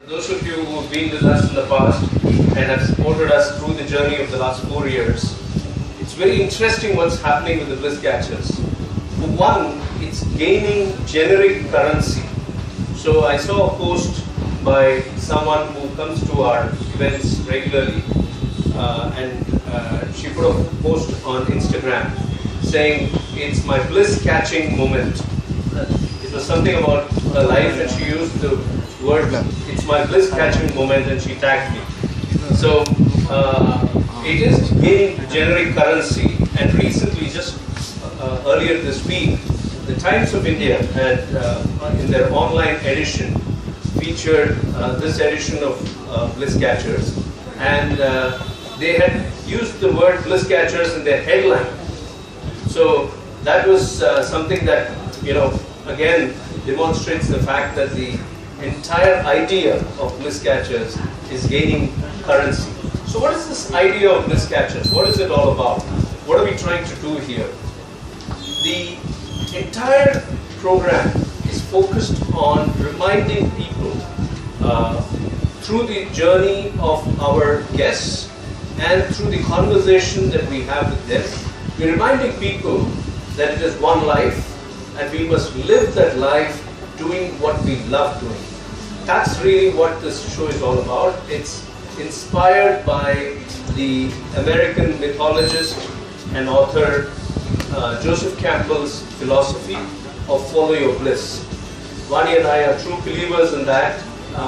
Those of you who have been with us in the past and have supported us through the journey of the last 4 years, it's very interesting what's happening with the Bliss Catchers. For one, it's gaining generic currency. So I saw a post by someone who comes to our events regularly and she put a post on Instagram saying, "It's my bliss catching moment." It was something about her life and she used the word, "It's my bliss catching moment," and she tagged me. So it is gaining generic currency, and recently, just earlier this week, the Times of India had in their online edition featured this edition of Bliss Catchers, and they had used the word Bliss Catchers in their headline. So that was something that, again demonstrates the fact that the entire idea of Bliss Catchers is gaining currency. So what is this idea of Bliss Catchers? What is it all about? What are we trying to do here? The entire program is focused on reminding people through the journey of our guests and through the conversation that we have with them. We're reminding people that it is one life and we must live that life doing what we love doing. That's really what this show is all about. It's inspired by the American mythologist and author Joseph Campbell's philosophy of follow your bliss. Vani and I are true believers in that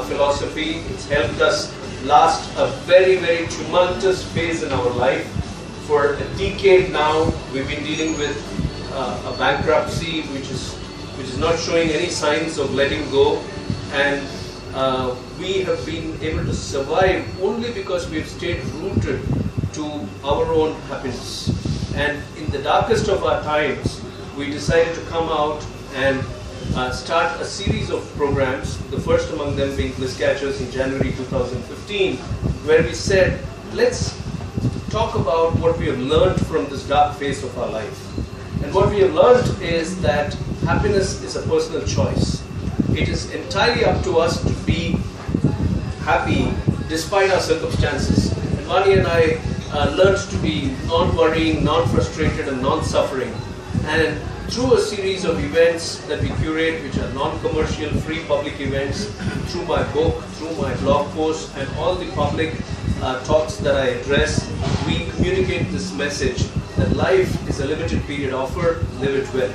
philosophy. It's helped us last a very, very tumultuous phase in our life. For a decade now, we've been dealing with a bankruptcy which is not showing any signs of letting go, and we have been able to survive only because we've stayed rooted to our own happiness. And in the darkest of our times, we decided to come out and start a series of programs, the first among them being Bliss Catchers in January 2015, where we said, let's talk about what we have learned from this dark phase of our life. And what we have learned is that happiness is a personal choice. It is entirely up to us to be happy despite our circumstances. And Vani and I learned to be non-worrying, non-frustrated and non-suffering. And through a series of events that we curate, which are non-commercial, free public events, through my book, through my blog posts and all the public talks that I address, we communicate this message that life is a limited period offer, live it well.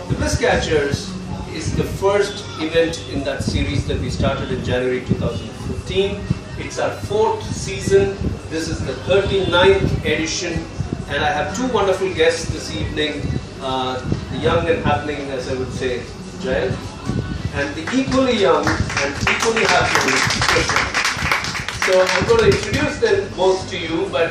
The Bliss Catchers is the first event in that series that we started in January 2015. It's our 4th season. This is the 39th edition, and I have two wonderful guests this evening, the young and happening, as I would say, Jayanth, and the equally young and equally happening Krishna. So I'm going to introduce them both to you, but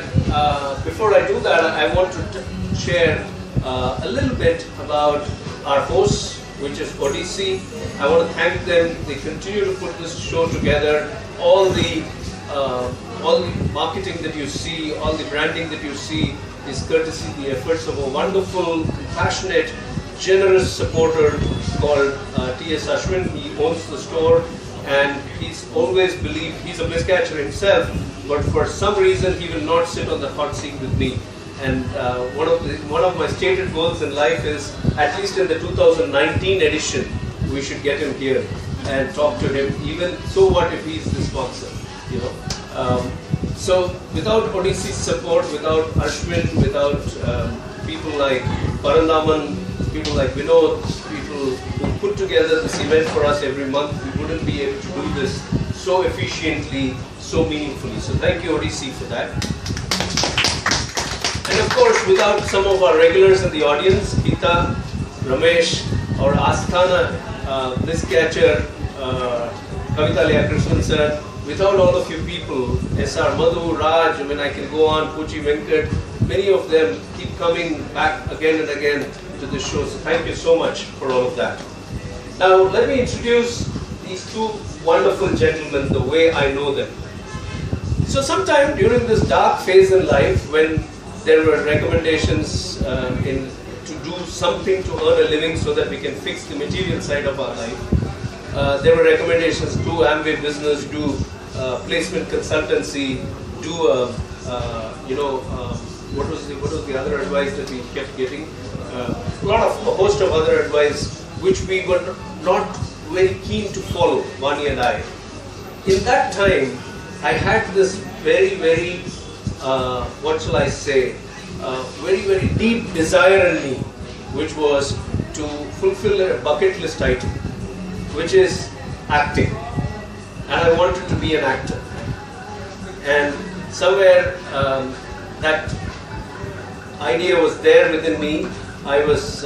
before I do that, I want to share a little bit about our hosts, which is Odyssey. I want to thank them. They continue to put this show together. All the marketing that you see, all the branding that you see is courtesy the efforts of a wonderful, compassionate, generous supporter called T.S. Ashwin. He owns the store, and he's always believed, he's a Bliss Catcher himself, but for some reason he will not sit on the hot seat with me. And one of my stated goals in life is, at least in the 2019 edition, we should get him here and talk to him. Even so, what if he's the sponsor? So without Odyssey's support, without Ashwin, without people like Parandaman, people like Vinod, people who put together this event for us every month, we wouldn't be able to do this so efficiently, so meaningfully. So thank you, Odyssey, for that. And of course, without some of our regulars in the audience, Amitha, Ramesh, our Asthana Bliss Catcher, Kavita Krishna sir, without all of you people, S.R. Madhu, Raj, I can go on, Puchi Venkat, many of them keep coming back again and again to the show. So thank you so much for all of that. Now let me introduce these two wonderful gentlemen the way I know them. So sometime during this dark phase in life, when there were recommendations to do something to earn a living so that we can fix the material side of our life, there were recommendations: do Amway business, do placement consultancy, do what was the other advice that we kept getting? A host of other advice which we were not very keen to follow, Vani and I. In that time, I had this very, very, what shall I say, very, very deep desire in me, which was to fulfill a bucket list item, which is acting. And I wanted to be an actor. And somewhere that idea was there within me. I was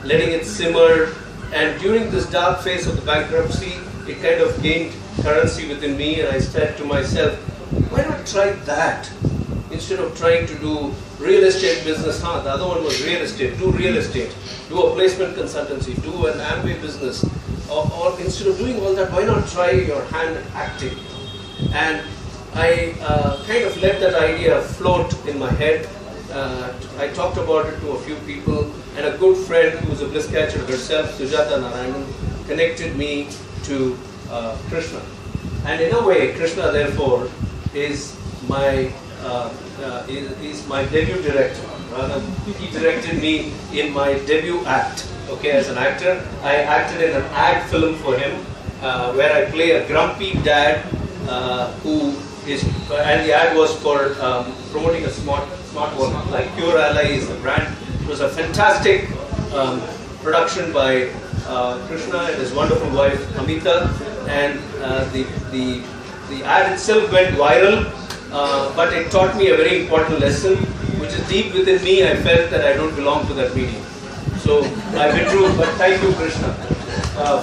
letting it simmer, and during this dark phase of the bankruptcy, it kind of gained currency within me, and I said to myself, why not try that instead of trying to do real estate business? The other one was real estate. Do real estate, do a placement consultancy, do an Amway business, or instead of doing all that, why not try your hand at acting? And I kind of let that idea float in my head. I talked about it to a few people, and a good friend who was a bliss catcher herself, Sujata Narayanan, connected me to Krishna. And in a way, Krishna therefore is my debut director. Rather, he directed me in my debut act. Okay, as an actor, I acted in an ad film for him, where I play a grumpy dad and the ad was for promoting a smart watch, like Pure Ally is the brand. It was a fantastic production by Krishna and his wonderful wife Amitha, and the ad itself went viral, but it taught me a very important lesson, which is deep within me. I felt that I don't belong to that medium, so I withdrew. But thank you, Krishna,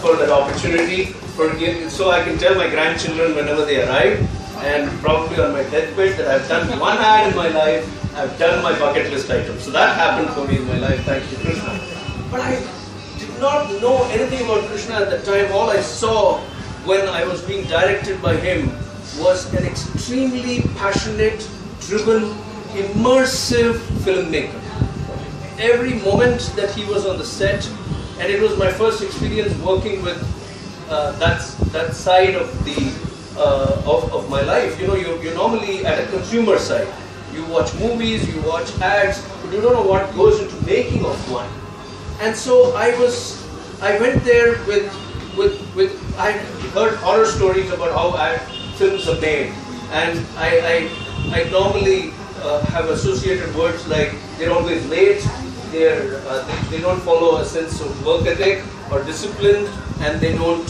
for that opportunity, so I can tell my grandchildren whenever they arrive, and probably on my deathbed, that I've done one ad in my life. I've done my bucket list item. So that happened for me in my life, thank you, Krishna. But I did not know anything about Krishna at that time. All I saw when I was being directed by him was an extremely passionate, driven, immersive filmmaker. Every moment that he was on the set, and it was my first experience working with that side of the of my life. You know, you're normally at a consumer side. You watch movies, you watch ads, but you don't know what goes into making of one. And so I went there with I heard horror stories about how ad films are made, and I normally have associated words like they're always late, they don't follow a sense of work ethic or discipline, and they don't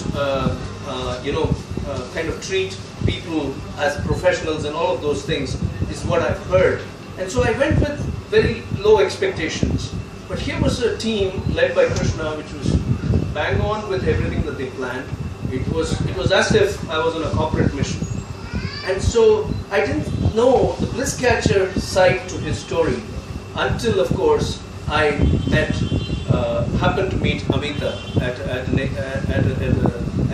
kind of treat people as professionals, and all of those things is what I've heard. And so I went with very low expectations. But here was a team led by Krishna, which was bang on with everything that they planned. It was as if I was on a corporate mission. And so I didn't know the Bliss Catcher side to his story until, of course, I happened to meet Amitha at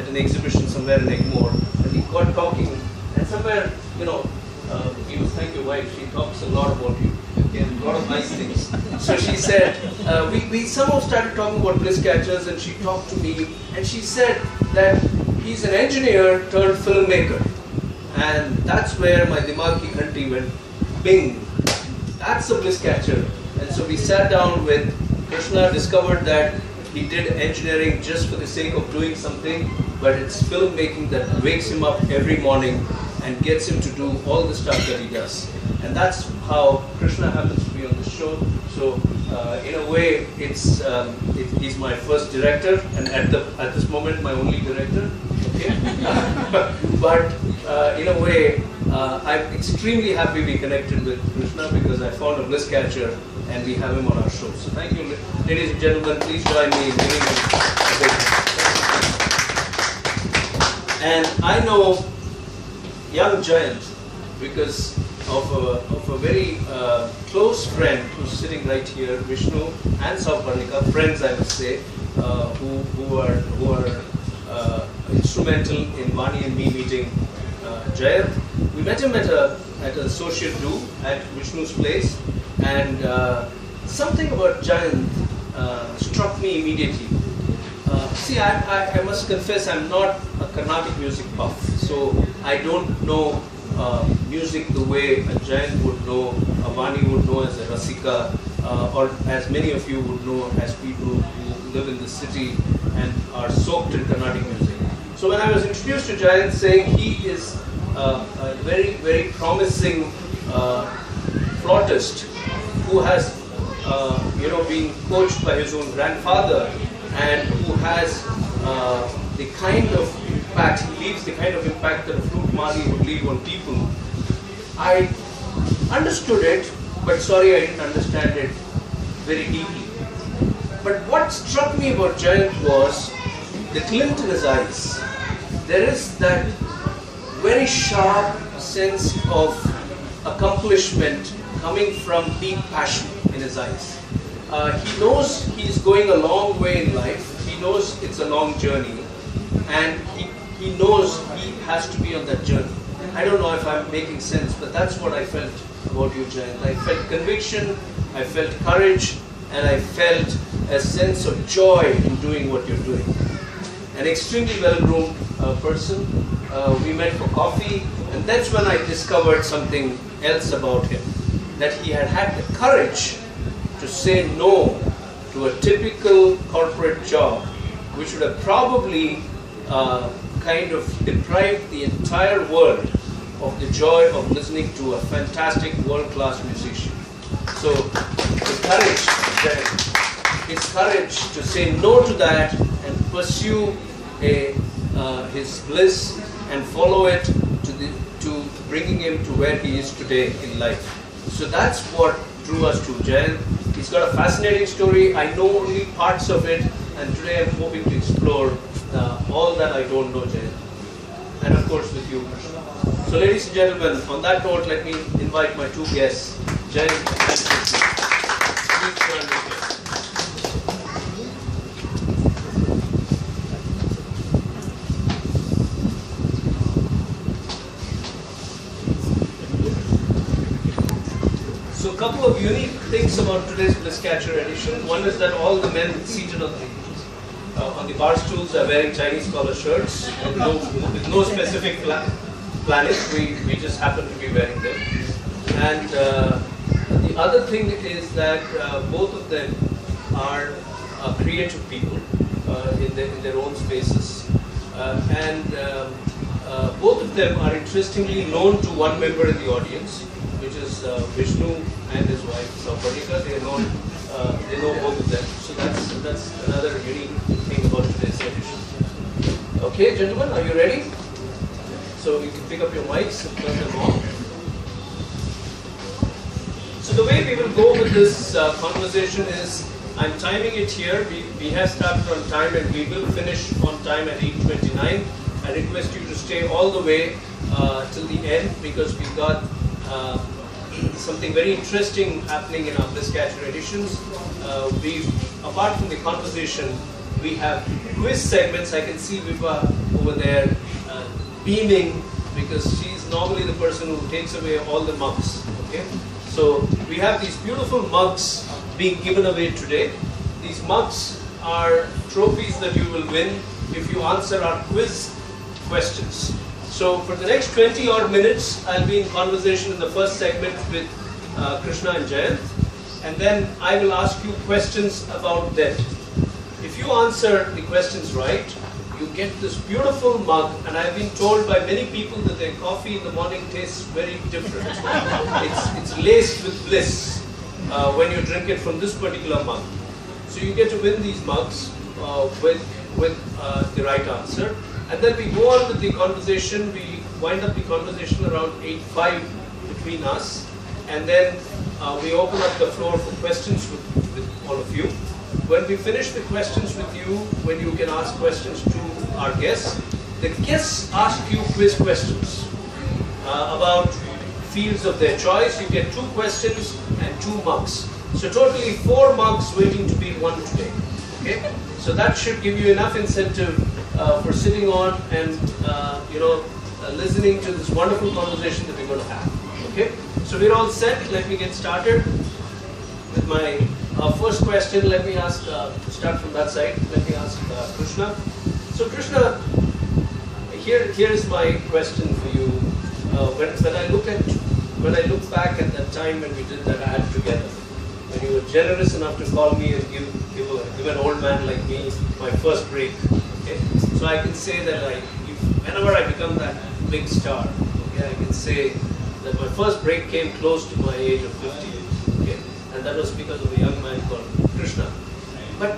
an exhibition somewhere in Egmore. And we got talking, and somewhere, he was, thank your wife, she talks a lot about you, okay, a lot of nice things. So she said, we somehow started talking about Bliss Catchers, and she talked to me, and she said that he's an engineer turned filmmaker. And that's where my dimagi ghanti went bing. That's a Bliss Catcher. And so we sat down with Krishna, discovered that he did engineering just for the sake of doing something, but it's filmmaking that wakes him up every morning and gets him to do all the stuff that he does. And that's how Krishna happens to be on the show. So in a way, he's my first director, and at this moment, my only director. Okay, but in a way, I'm extremely happy we connected with Krishna, because I found a Bliss Catcher, and we have him on our show. So thank you, ladies and gentlemen. Please join me in giving him a big. And I know young Jayanth because of a very close friend who's sitting right here, Vishnu and Sauparnika, friends I must say, who are instrumental in Vani and me meeting Jayanth. We met him at a social do at Vishnu's place, and something about Jayanth struck me immediately. See, I must confess I'm not a Carnatic music buff, so I don't know music the way a Jayanth would know, a Vani would know as a Rasika, or as many of you would know as people who live in the city and are soaked in Carnatic music. So when I was introduced to Jayanth, saying he is a very, very promising flautist who has been coached by his own grandfather and who has the kind of impact, he leaves the kind of impact that a flute mali would leave on people. I understood it, but sorry I didn't understand it very deeply. But what struck me about Jayanth was the glint in his eyes. There is that very sharp sense of accomplishment coming from deep passion in his eyes. He knows he's going a long way in life. He knows it's a long journey, and he knows he has to be on that journey. I don't know if I'm making sense, but that's what I felt about you, Jayanth. I felt conviction, I felt courage, and I felt a sense of joy in doing what you're doing. An extremely well-groomed person. We met for coffee, and that's when I discovered something else about him. That he had had the courage to say no to a typical corporate job, which would have probably kind of deprived the entire world of the joy of listening to a fantastic world-class musician. So his courage to say no to that and pursue his bliss and follow it to bringing him to where he is today in life. So that's what drew us to Jayanth. He's got a fascinating story. I know only parts of it, and today I'm hoping to explore all that I don't know, Jayanth. And of course with you, Krishna. So ladies and gentlemen, on that note, let me invite my two guests, Jayanth and Krishna. Please join me here. So a couple of unique things about today's Bliss Catcher edition. One is that all the men seated on the bar stools are wearing Chinese collar shirts with no specific planet. We just happen to be wearing them. And the other thing is that both of them are creative people in their own spaces. Both of them are interestingly known to one member in the audience, which is Vishnu and his wife Saparika. They know both of them. So that's another unique thing about today's edition. Okay, gentlemen, are you ready? So you can pick up your mics and turn them on. So the way we will go with this conversation is, I'm timing it here. We have started on time and we will finish on time at 8:29. I request you to stay all the way till the end, because we've got something very interesting happening in our Bliss Catcher editions. Apart from the conversation, we have quiz segments. I can see Viva over there beaming, because she's normally the person who takes away all the mugs. Okay, so we have these beautiful mugs being given away today. These mugs are trophies that you will win if you answer our quiz questions. So for the next 20 odd minutes, I'll be in conversation in the first segment with Krishna and Jayanth, and then I will ask you questions about them. If you answer the questions right, you get this beautiful mug, and I've been told by many people that their coffee in the morning tastes very different. It's laced with bliss when you drink it from this particular mug. So you get to win these mugs with the right answer. And then we go on with the conversation. We wind up the conversation around 8:05 between us, and then we open up the floor for questions with all of you. When we finish the questions with you, when you can ask questions to our guests, the guests ask you quiz questions about fields of their choice. You get 2 questions and 2 mugs. So totally 4 mugs waiting to be won today. Okay, so that should give you enough incentive for sitting on and listening to this wonderful conversation that we're going to have. Okay, so we're all set. Let me get started with my first question, let me ask, start from that side, let me ask Krishna. So Krishna, here is my question for you. When I look back at that time when we did that ad together, when you were generous enough to call me and give an old man like me my first break, okay? So I can say that whenever I become that big star, okay, I can say that my first break came close to my age of 50, okay? And that was because of a young man called Krishna. But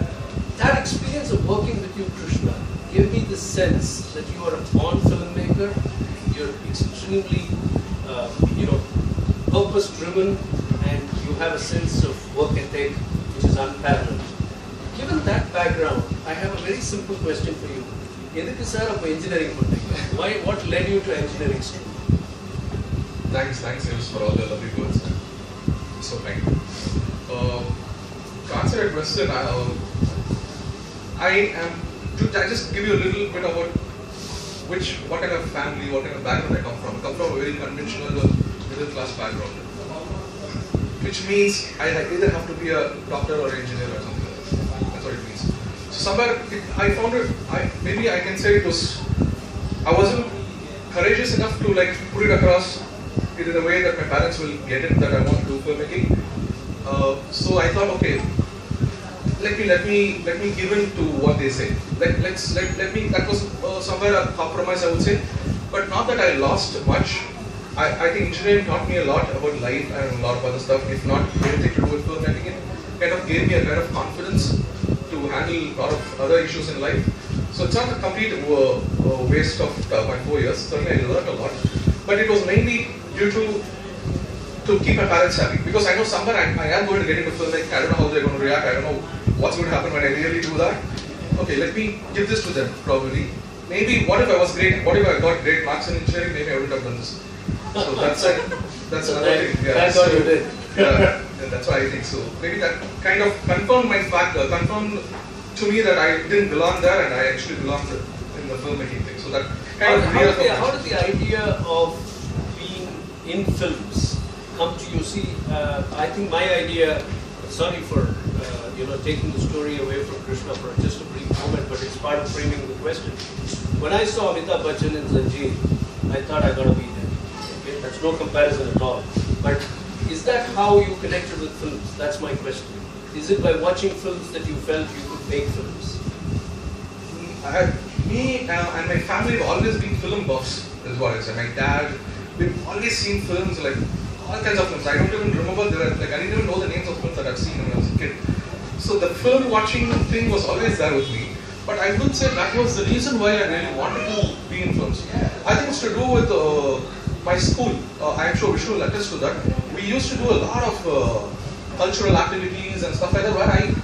that experience of working with you, Krishna, gave me the sense that you are a born filmmaker, you're extremely, purpose-driven, and you have a sense of work ethic which is unparalleled. Given that background, I have a very simple question for you. Edukku sir appo engineering pannunga? Why? What led you to engineering stream? Thanks, Yus, for all the lovely words. So kind. To answer your question, I just give you a little bit about what kind of family, what kind of background I come from. I come from a very conventional middle class background, which means I either have to be a doctor or engineer or something like that. That's what it means. So somewhere I found it. Maybe I can say I wasn't courageous enough to put it across in a way that my parents will get it that I want to do filmmaking. So I thought, okay, let me give in to what they say. Let me. That was somewhere a compromise, I would say. But not that I lost much. I think engineering taught me a lot about life and a lot of other stuff. If not anything to do with filmmaking, it kind of gave me a kind of confidence to handle a lot of other issues in life. So it's not a complete waste of my 4 years. Certainly I learned a lot. But it was mainly due to keep my parents happy. Because I know somewhere I am going to get into filmmaking. I don't know how they're going to react. I don't know what's going to happen when I really do that. Okay, let me give this to them, probably. Maybe, what if I was great? What if I got great marks in engineering? Maybe I wouldn't have done this. So that's another thing. Yeah. Thank God you did. Yeah, that's why I think so. Maybe that kind of confirmed confirmed to me that I didn't belong there and I actually belonged in the filmmaking thing. So that kind how did the idea of being in films come to you? See, I think my idea, sorry for taking the story away from Krishna for just a brief moment, but it's part of framing the question. When I saw Amitha Bachchan in Zanjeer, I thought I got to be there. Okay? That's no comparison at all. But is that how you connected with films? That's my question. Is it by watching films that you felt you could make films? Me and my family have always been film buffs, is what I say. My dad, we've always seen films, all kinds of films. I don't even remember, I didn't even know the names of films that I've seen when I was a kid. So the film watching thing was always there with me. But I would say that was the reason why I really wanted to be in films. I think it's to do with my school. I'm sure Vishnu will attest to that. We used to do a lot of cultural activities and stuff like that where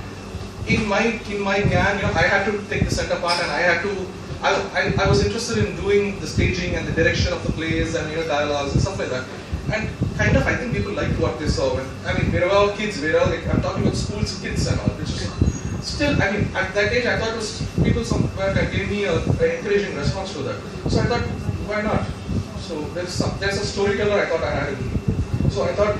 in my gang, I had to take the center part and I was interested in doing the staging and the direction of the plays and dialogues and stuff like that. And kind of, I think people liked what they saw. We were all kids. I'm talking about schools, kids and all, which is still, at that age, I thought it was people somewhere that gave me an encouraging response to that. So I thought, why not? So there's a storyteller I thought I had in me. So I thought,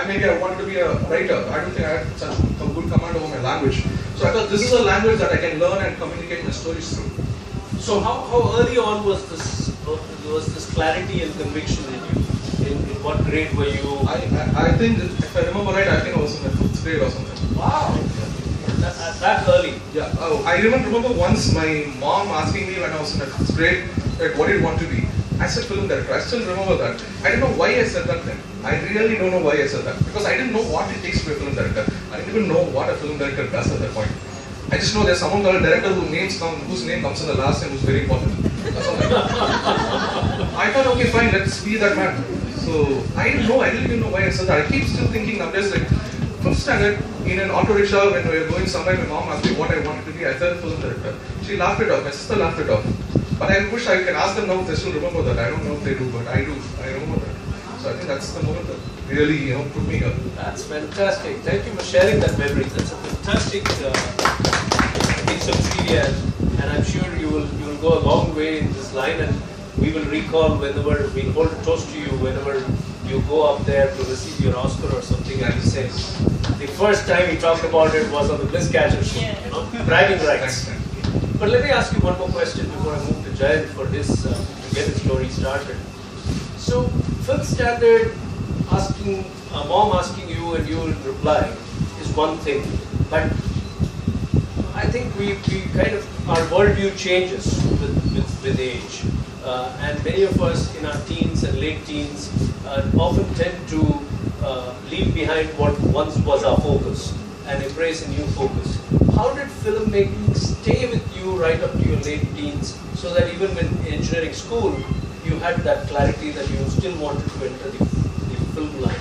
maybe I wanted to be a writer. I don't think I had such a good command over my language. So I thought this is a language that I can learn and communicate my stories through. So how early on was this clarity and conviction in you? In what grade were you? I think, if I remember right, I think I was in the 5th grade or something. Wow! That early? Yeah. I remember once my mom asking me when I was in the 5th grade, what do you want to be? I said film director. I still remember that. I don't know why I said that then. I really don't know why I said that. Because I didn't know what it takes to be a film director. I didn't even know what a film director does at that point. I just know there's someone called a director whose name comes in the last and who's very important. That's all I know. I thought, okay, fine, let's be that man. So I really didn't know why I said that. I keep still thinking nowadays, 5th standard, in an auto rickshaw when we were going somewhere, my mom asked me what I wanted to be. I said film director. She laughed it off. My sister laughed it off. But I wish I can ask them now if they still remember that. I don't know if they do, but I do. I remember that. So I think that's the moment that really, put me up. That's fantastic. Thank you for sharing that memory. That's a fantastic piece of media, and I'm sure you will go a long way in this line, and we will recall whenever we'll hold a toast to you whenever you go up there to receive your Oscar or something, and you say, The first time he talked about it was on the Bliss Catchers, bragging rights. But let me ask you one more question before I move to Jayanth for this, to get the story started. So, fifth standard, asking, mom asking you and you in reply is one thing. But I think we kind of, our worldview changes with age. And many of us in our teens and late teens often tend to leave behind what once was our focus and embrace a new focus. How did filmmaking stay with you right up to your late teens, so that even when in engineering school, you had that clarity that you still wanted to enter the film line?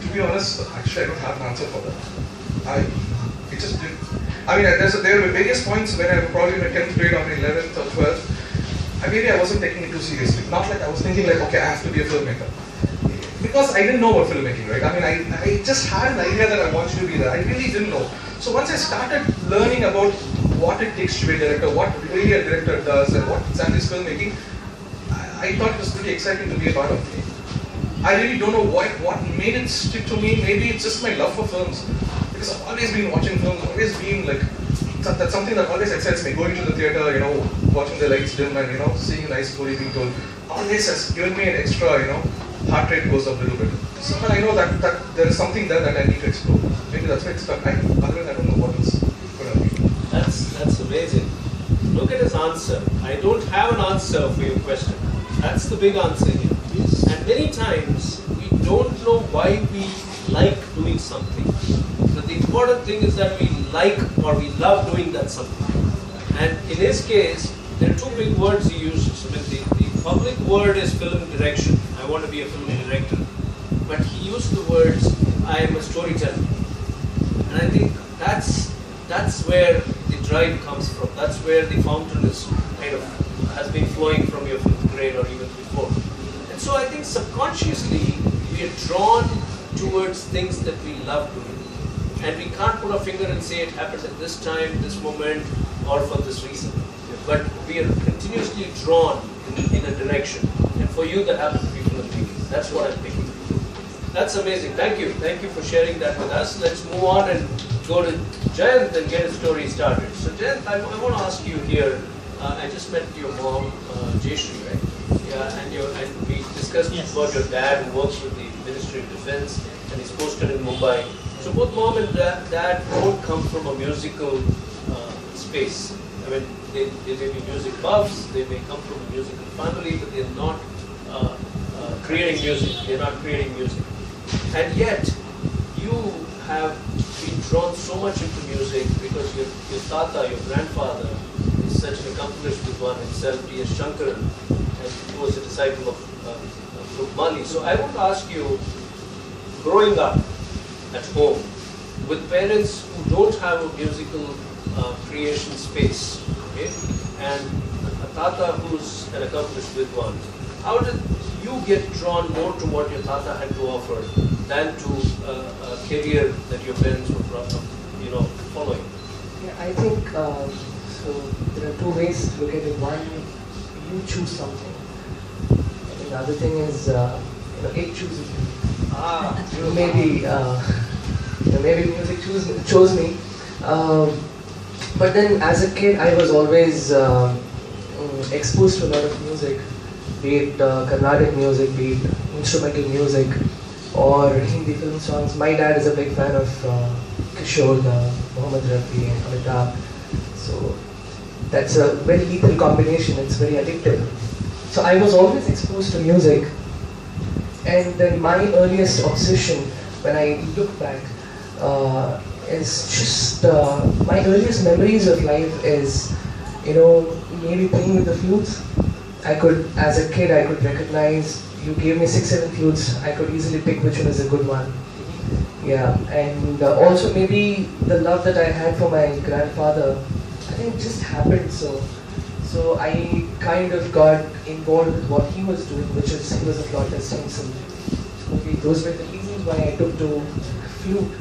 To be honest, actually I don't have an answer for that. It just did. I mean, there were various points when I was probably in the 10th grade or 11th or 12th, maybe I wasn't taking it too seriously. Not like I was thinking like, okay, I have to be a filmmaker. Because I didn't know about filmmaking, right? I mean, I just had an idea that I wanted to be there. I really didn't know. So once I started learning about what it takes to be a director, what really a director does, and what exactly is filmmaking, I thought it was pretty exciting to be a part of it. I really don't know what made it stick to me. Maybe it's just my love for films. Because I've always been watching films, always been like, that's something that always excites me. Going to the theater, watching the lights dim and, seeing a nice story being told, always has given me an extra, heart rate goes up a little bit. So I know that there is something there that I need to explore. Maybe that's why it's stuck. Otherwise I don't know what else could have been. That's amazing. Look at his answer. I don't have an answer for your question. That's the big answer here. Yes. And many times we don't know why we like doing something. But the important thing is that we like or we love doing that something. And in his case, there are two big words he uses. I mean, the public word is film direction. I want to be a film director. But he used the words, I am a storyteller. And I think that's where the drive comes from. That's where the fountain is kind of has been flowing from your fifth grade or even before. And so I think subconsciously we are drawn towards things that we love doing. And we can't put our finger and say it happened at this time, this moment, or for this reason. But we are continuously drawn in a direction. And for you, that happens to be filmmaking. That's what I'm thinking. That's amazing. Thank you. Thank you for sharing that with us. Let's move on and go to Jayanth and get his story started. So Jayanth, I want to ask you here, I just met your mom, Jayashree, right? Yeah, and we discussed about your dad who works with the Ministry of Defense and he's posted in Mumbai. So both mom and dad both come from a musical space. I mean, they may be music buffs, they may come from a musical family, but they're not creating music. They're not creating music. And yet, you have been drawn so much into music because your tata, your grandfather, is such an accomplished Vidwan himself. He is Shankaran, and he was a disciple of Flute Mali. So I want to ask you, growing up at home with parents who don't have a musical creation space, okay, and a tata who's an accomplished Vidwan, how did you get drawn more to what your tata had to offer than to a career that your parents were following? Yeah, I think so. There are two ways to look at it. One, you choose something, and the other thing is it chooses you. Maybe music chose me. But then, as a kid, I was always exposed to a lot of music. Be it Carnatic music, be it instrumental music, or Hindi film songs. My dad is a big fan of Kishore, Mohammed Rafi and Amitha. So that's a very lethal combination, it's very addictive. So I was always exposed to music, and then my earliest obsession, when I look back, is just, my earliest memories of life is, maybe playing with the flutes. As a kid, I could recognize, you gave me 6-7 flutes, I could easily pick which one is a good one. Yeah, and also maybe the love that I had for my grandfather, I think it just happened so. So I kind of got involved with what he was doing, which is, he was a flautist himself. So maybe those were the reasons why I took to flute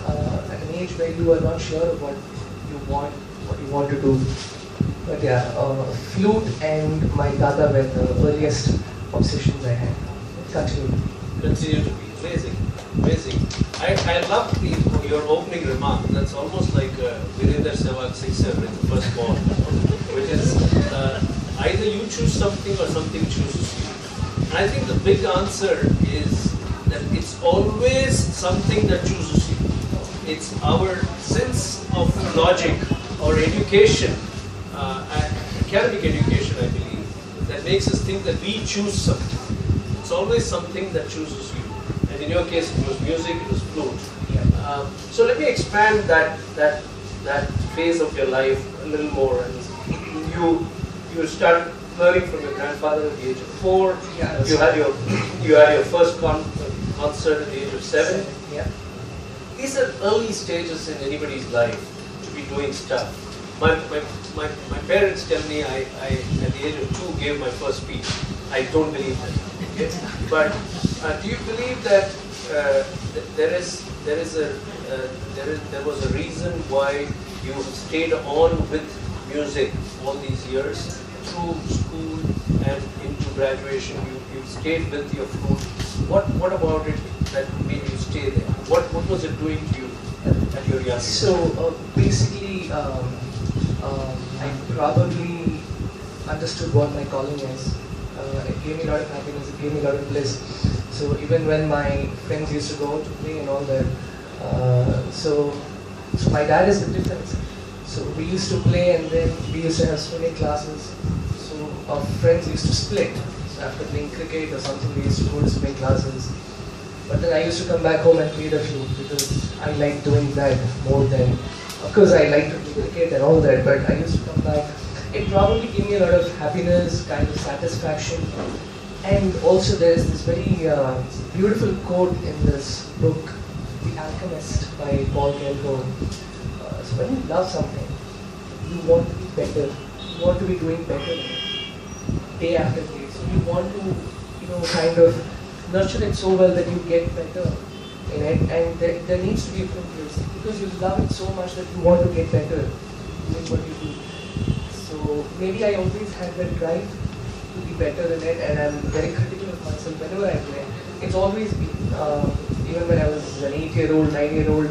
at an age where you are not sure of what you want to do. But yeah, flute and my tata were the earliest obsessions I had. Continue to be amazing, amazing. I love your opening remark. That's almost like Virender Sehwag sixer in the first ball, which is either you choose something or something chooses you. And I think the big answer is that it's always something that chooses you. It's our sense of logic or education, academic education, I believe, that makes us think that we choose something. It's always something that chooses you. And in your case, it was music, it was flute. So let me expand that phase of your life a little more. And you started learning from your grandfather at the age of 4. Yeah, you had your first concert at the age of 7. Yeah. These are early stages in anybody's life to be doing stuff. My parents tell me I at the age of 2 gave my first speech. I don't believe that. Okay? But do you believe that there was a reason why you stayed on with music all these years through school and into graduation? You stayed with your flute. What about it that made you stay there? What was it doing to you at your young age? So basically, I probably understood what my calling is. It gave me a lot of happiness. It gave me a lot of bliss. So even when my friends used to go out to play and all that, so my dad is the difference. So we used to play and then we used to have swimming classes. So our friends used to split. So after playing cricket or something, we used to go to swimming classes. But then I used to come back home and play the flute because I like doing that more than, of course I like to play cricket and all that, but I used to come back. It probably gave me a lot of happiness, kind of satisfaction. And also there's this very beautiful quote in this book, The Alchemist by Paul Coelho. So when you love something, you want to be better. You want to be doing better day after day. So you want to, kind of nurture it so well that you get better in it. And there needs to be a progress because you love it so much that you want to get better doing what you do. So maybe I always had that drive to be better in it, and I'm very critical of myself whenever I play. It's always been, even when I was an 8-year-old, 9-year-old,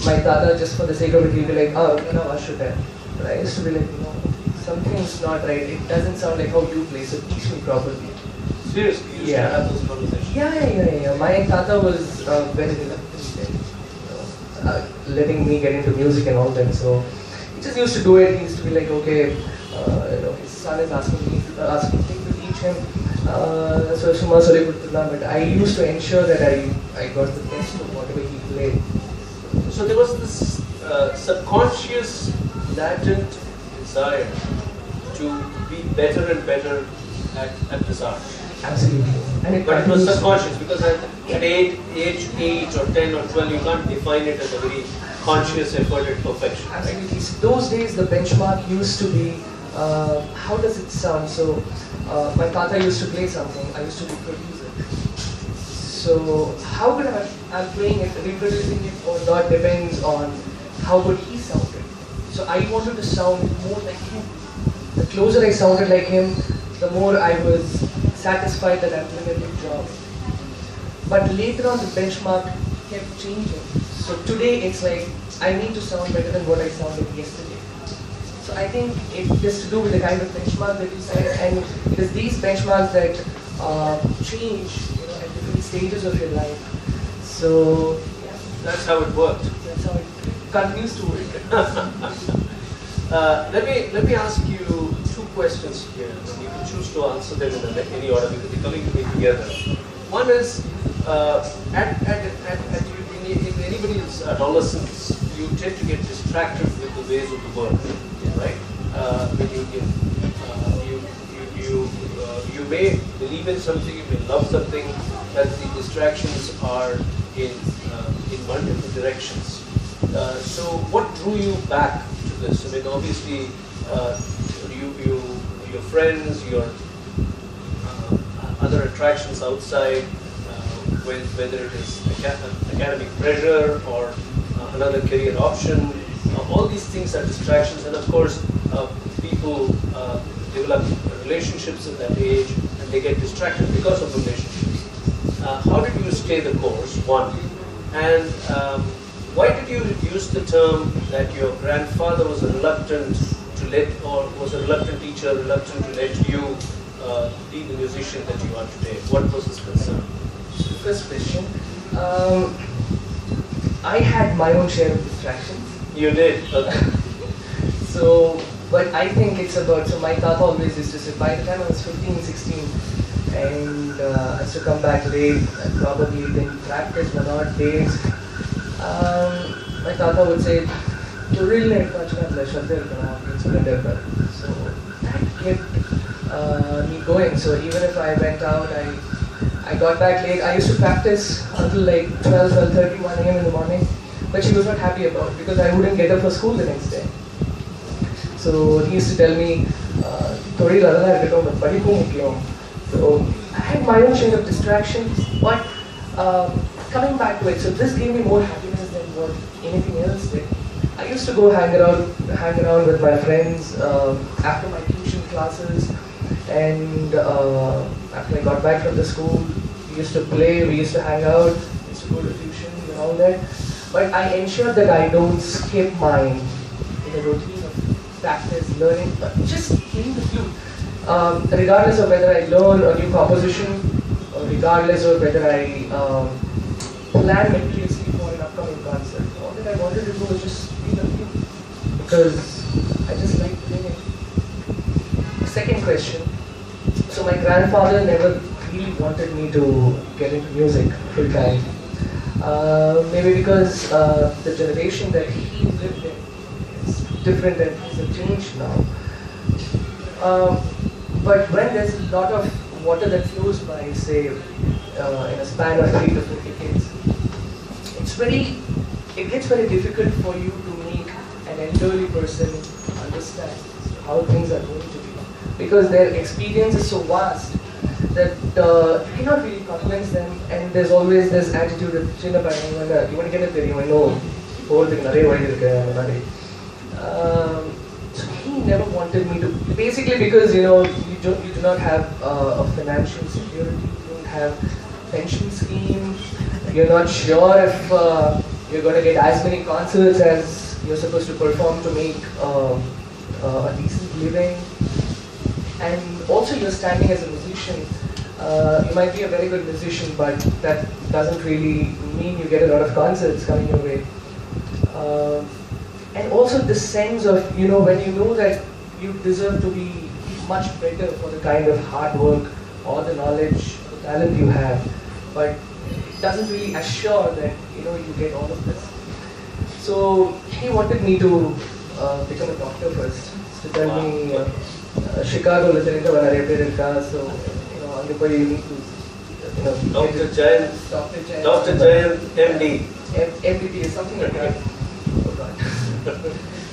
my dada, just for the sake of it, he'll be like, oh, no, I should have. But I used to be like, something's not right. It doesn't sound like how you play, so teach me properly. Seriously, you used to have those conversations? Yeah. My tata was very reluctant in letting me get into music and all that. So he just used to do it. He used to be like, okay, his son is asking me to teach him. So Suma Soli Kuttula, but I used to ensure that I got the best of whatever he played. So there was this subconscious, latent desire to be better and better at this art. Absolutely. But it was subconscious because at age 8 or 10 or 12, you can't define it as a very conscious effort at perfection. Absolutely. Right? So those days, the benchmark used to be, how does it sound? So my tata used to play something, I used to reproduce it. So how good I'm playing it, reproducing it or not depends on how good he sounded. So I wanted to sound more like him. The closer I sounded like him, the more I was satisfied that I'm doing a good job. But later on the benchmark kept changing. So today it's like, I need to sound better than what I sounded yesterday. So I think it has to do with the kind of benchmark that you set, and it is these benchmarks that change at different stages of your life. So yeah. That's how it worked. That's how it continues to work. Let me ask you 2 questions here. You can choose to answer them in any order because they're coming to me together. One is, in anybody's adolescence, you tend to get distracted with the ways of the world, right? When you may believe in something, you may love something, but the distractions are in multiple directions. So what drew you back to this? I mean, obviously, your friends, your other attractions outside, whether it is academic pressure or another career option, all these things are distractions, and of course, people develop relationships at that age, and they get distracted because of relationships. How did you stay the course? One. And why did you use the term that your grandfather was reluctant to let, or was a reluctant teacher, reluctant to let you be the musician that you are today? What was his concern? First question. I had my own share of distractions. You did? Okay. So, but I think it's about, so my tata always used to say, by the time I was 15, 16, and I used to come back late, and probably didn't practice 1 or 2 days. My tata would say, so that kept me going. So even if I went out, I got back late. I used to practice until like 12:30, 1 a.m. in the morning. But she was not happy about it because I wouldn't get up for school the next day. So he used to tell me, so I had my own share of distractions, but coming back to it, so this gave me more happiness than what anything else did. I used to go hang around with my friends after my tuition classes, and after I got back from the school, we used to play, we used to hang out, we used to go to tuition and all that. But I ensured that I don't skip my routine of practice, learning, just playing the flute. Regardless of whether I learn a new composition, or regardless of whether I plan meticulously for an upcoming concert, all that I wanted to do was just play the flute because I just like playing it. Second question. So my grandfather never really wanted me to get into music full time. Maybe because the generation that he lived in is different and things have changed now. But when there's a lot of water that flows by, say, in a span of 3 to 4 decades, it gets very difficult for you to make an elderly person understand how things are going to be. Because their experience is so vast that you cannot really convince them, and there's always this attitude of chinna panna, you want to get it there, you know, so he never wanted me to, basically because you do not have a financial security, you don't have pension scheme, you're not sure if you're going to get as many concerts as you're supposed to perform to make a decent living. And also you're standing as a musician. You might be a very good musician, but that doesn't really mean you get a lot of concerts coming your way. And also this sense of, when you know that you deserve to be much better for the kind of hard work or the knowledge, the talent you have, but it doesn't really assure that, you get all of this. So he wanted me to become a doctor first, to tell me, Chicago, so, you need to, Dr. Jayanth. Dr. Jayanth, MD. MBBS, something like that. Oh God.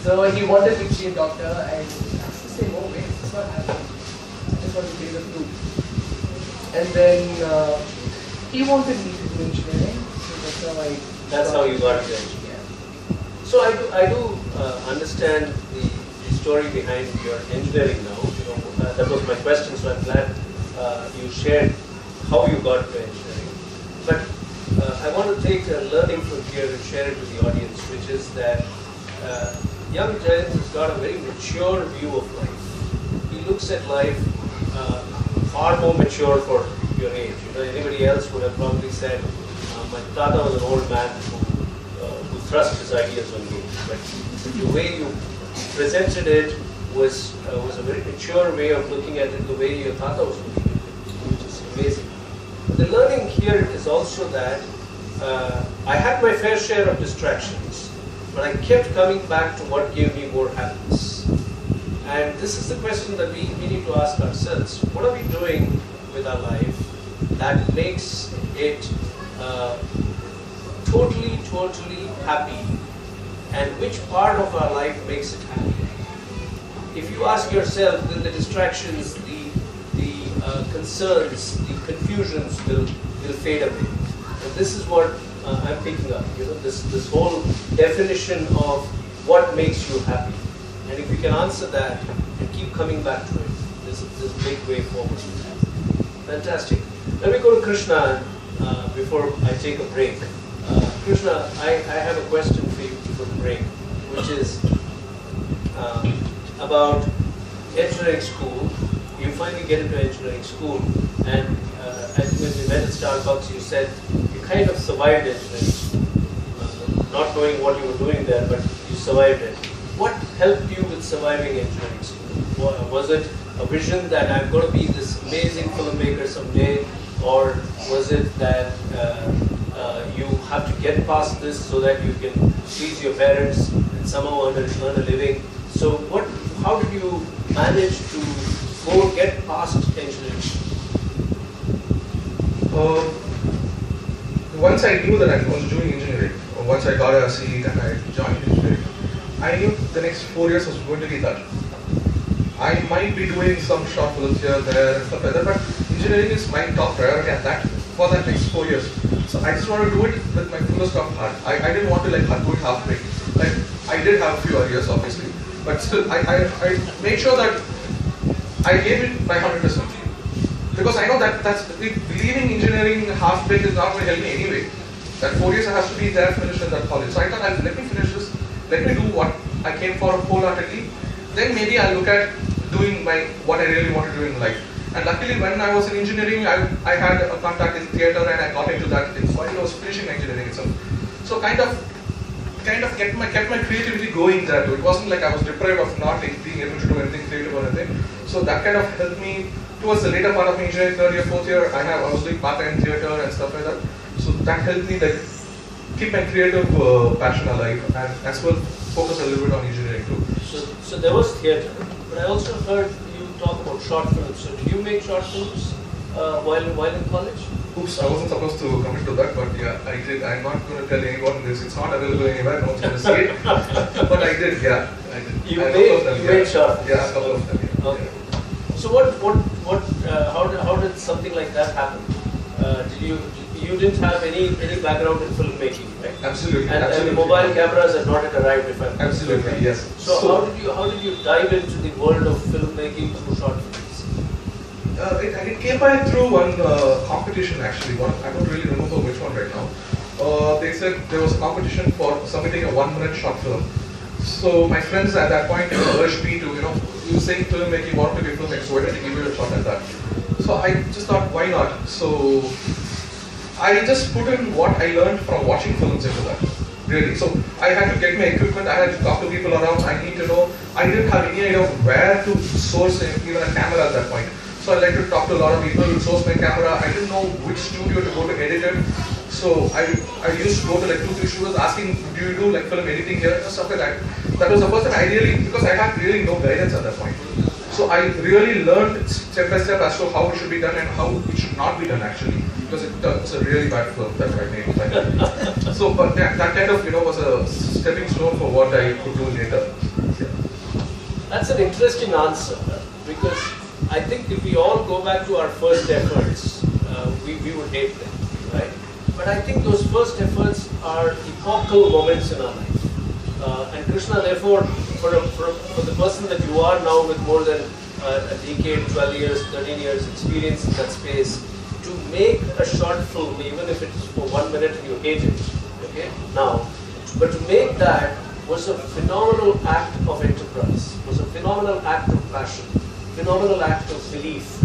So he wanted me to be a doctor, and I used to say, oh wait, it's not happening. I just want to play the flute. And then he wanted me to do engineering, so that's how you got into engineering. So I do understand the story behind your engineering now. That was my question, so I'm glad you shared how you got to engineering. But I want to take a learning from here and share it with the audience, which is that young Jayanth has got a very mature view of life. He looks at life far more mature for your age. Anybody else would have probably said, my tata was an old man who thrust his ideas on me. But the way you presented it was a very mature way of looking at it, the way your tata was looking at it, which is amazing. The learning here is also that I had my fair share of distractions, but I kept coming back to what gave me more happiness. And this is the question that we need to ask ourselves. What are we doing with our life that makes it totally happy? And which part of our life makes it happy? If you ask yourself, then the distractions, the concerns, the confusions will fade away. And this is what I'm picking up. This whole definition of what makes you happy. And if you can answer that and keep coming back to it, there's a big way forward. Fantastic. Let me go to Krishna before I take a break. Krishna, I have a question for you before the break, which is about engineering school. You finally get into engineering school, and when we met at Starbucks, you said you kind of survived engineering school, not knowing what you were doing there, but you survived it. What helped you with surviving engineering school? Was it a vision that I'm going to be this amazing filmmaker someday, or was it that you have to get past this so that you can please your parents and somehow earn a living? So how did you manage to get past engineering? Once I knew that I was doing engineering, once I got a seat and I joined engineering, I knew the next 4 years was going to be that. I might be doing some short films here, there, and stuff like that, but engineering is my top priority at that for the next 4 years. So I just want to do it with my fullest of heart. I didn't want to do it halfway. Like I did have a few years, obviously, but still I made sure that I gave it my 100%. Because I know that leaving engineering half-baked is not going to help me anyway. That 4 years I have to be there, finished in that college. So I thought, let me finish this, let me do what I came for wholeheartedly. Then maybe I'll look at doing what I really want to do in life. And luckily, when I was in engineering, I had a contact in theatre, and I got into that while I was finishing engineering itself. So kind of kept my creativity going there too. It wasn't like I was deprived of not being able to do anything creative or anything. So that kind of helped me towards the later part of my engineering, third year, fourth year. I was doing part-time theatre and stuff like that. So that helped me keep my creative passion alive, and as well focus a little bit on engineering too. So there was theatre, but I also heard you talk about short films. So did you make short films while in college? Oops, I wasn't supposed to commit to that, but yeah, I did. I'm not going to tell anyone this. It's not available anywhere. No one's going to see it. But I did. Yeah, I did. You made short films. Yeah, a couple of them. Yeah. Okay. Yeah. So how did something like that happen? You didn't have any background in filmmaking, right? Absolutely. And absolutely. the mobile cameras had not yet arrived, if I'm absolutely right. Yes. So how did you dive into the world of filmmaking through short films? It came by through one competition actually. I don't really remember which one right now. They said there was a competition for submitting a 1-minute short film. So my friends at that point urged me to, you saying filmmaking, want to be filmmaker, so why don't you give it a shot at that? So I just thought, why not? So I just put in what I learned from watching films into that. Really. So I had to get my equipment, I had to talk to people around, I need to know. I didn't have any idea of where to source even a camera at that point. So I like to talk to a lot of people, source my camera. I didn't know which studio to go to edit it. So I used to go to like 2-3 studios asking, do you do like film editing here and stuff like that. That was the first time because I had really no guidance at that point. So I really learned step by step as to how it should be done and how it should not be done actually. Because it's a really bad film that I made. So but that kind of was a stepping stone for what I could do later. Yeah. That's an interesting answer, because I think if we all go back to our first efforts, we would hate them, right? But I think those first efforts are epochal moments in our life. And Krishna, therefore, for the person that you are now with more than a decade, 12 years, 13 years experience in that space, to make a short film, even if it's for 1 minute and you hate it, okay, now, but to make that was a phenomenal act of enterprise, was a phenomenal act of passion, phenomenal act of belief,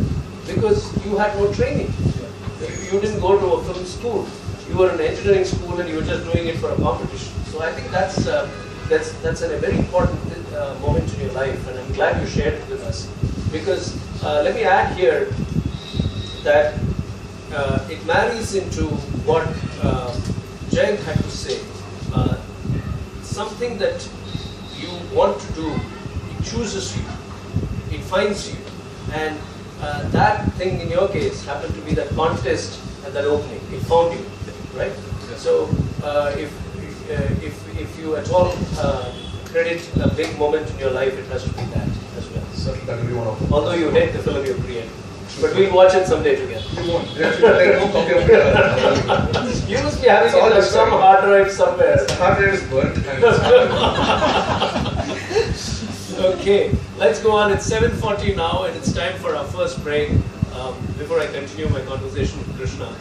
because you had no training. You didn't go to a film school. You were in engineering school and you were just doing it for a competition. So I think that's a very important moment in your life, and I'm glad you shared it with us. Because let me add here that it marries into what Jayanth had to say. Something that you want to do, it chooses you, it finds you, and that thing in your case happened to be that contest and that opening. It found you, right? Yes. So if you at all credit a big moment in your life, it has to be that as well. Certainly, that will be one of them. Although you hate the film you created. But we'll watch it someday together. You won't. There's no copy of it. You must be having it on some hard drive somewhere. The hard drive is burnt. Okay, let's go on. It's 7:40 now, and it's time for our first break. Before I continue my conversation with Krishna,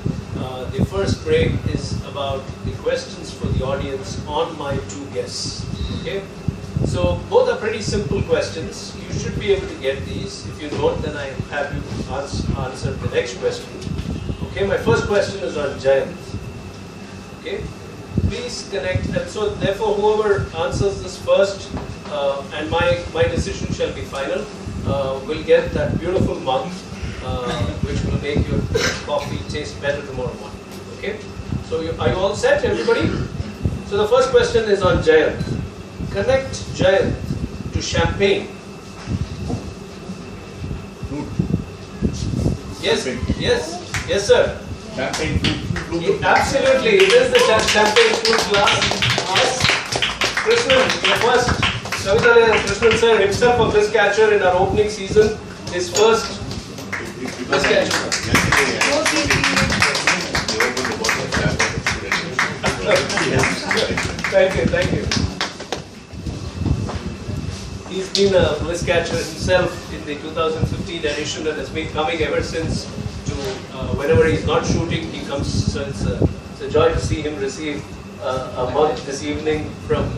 the first break is about the questions for the audience on my two guests. Okay? So both are pretty simple questions. You should be able to get these. If you don't, then I have you answer the next question. Okay, my first question is on Jayanth. Okay, please connect. And so therefore, whoever answers this first, and my decision shall be final, will get that beautiful mug, which will make your coffee taste better tomorrow morning. Okay, so are you all set, everybody? So the first question is on Jayanth. Connect Jayanth to champagne. Yes, yes, yes, sir. Champagne flute. Absolutely, it is the champagne flute glass. Yes. Krishna, the first. Krishna sir himself a Bliss catcher in our opening season. His first Bliss catcher. Thank you, thank you. He's been a Bliss catcher himself in the 2015 edition and has been coming ever since. To whenever he's not shooting, he comes. So it's a joy to see him receive a mug this evening from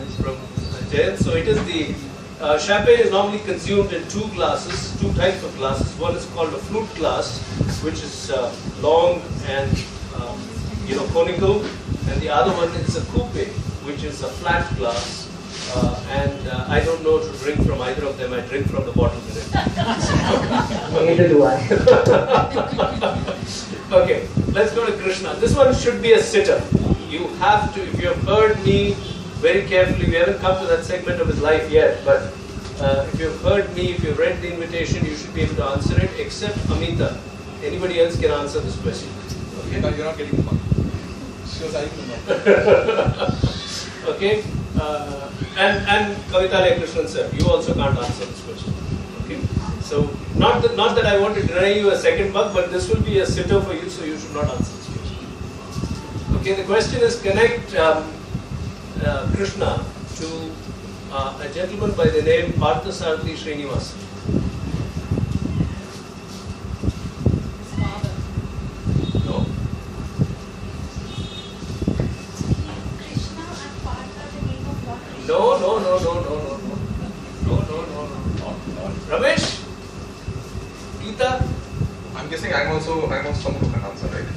Jayanth. So it is the champagne is normally consumed in two glasses, two types of glasses. One is called a flute glass, which is long and conical, and the other one is a coupe, which is a flat glass. And I don't know to drink from either of them. I drink from the bottle directly. Neither do I. Okay, let's go to Krishna. This one should be a sitter. You have to, if you have heard me very carefully, we haven't come to that segment of his life yet, but if you've heard me, if you've read the invitation, you should be able to answer it, except Amitha. Anybody else can answer this question. Okay, now you're not getting the mark. She was eyeing the mark. Okay, and Kavitale Krishnan sir, you also can't answer this question. Okay, so not that I want to deny you a second mug, but this will be a sitter for you, so you should not answer this question. Okay, the question is connect Krishna to a gentleman by the name Parthasarathi Srinivasan. No. No. Ramesh? Geeta? I'm guessing I'm also someone who can answer, right?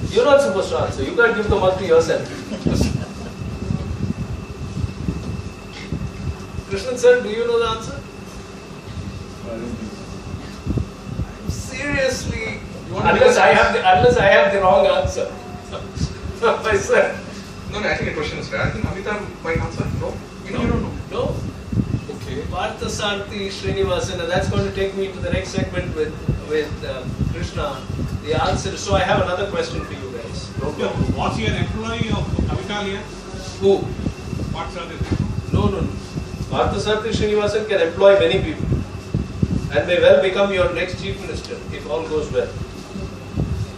You're not supposed to answer. You can't give the mug to yourself. Krishnan sir, do you know the answer? Seriously? Unless I have the wrong answer. My sir. No, I think the question is fair. I think Amitha might answer. No? You don't know. No. Okay. Parthasarathi Srinivasan, and that's going to take me to the next segment with Krishna. The answer. So I have another question for you guys. Was he an employee of Amitha here? Who? Parthasarathi. No. Parthasarathi Srinivasan can employ many people and may well become your next chief minister if all goes well.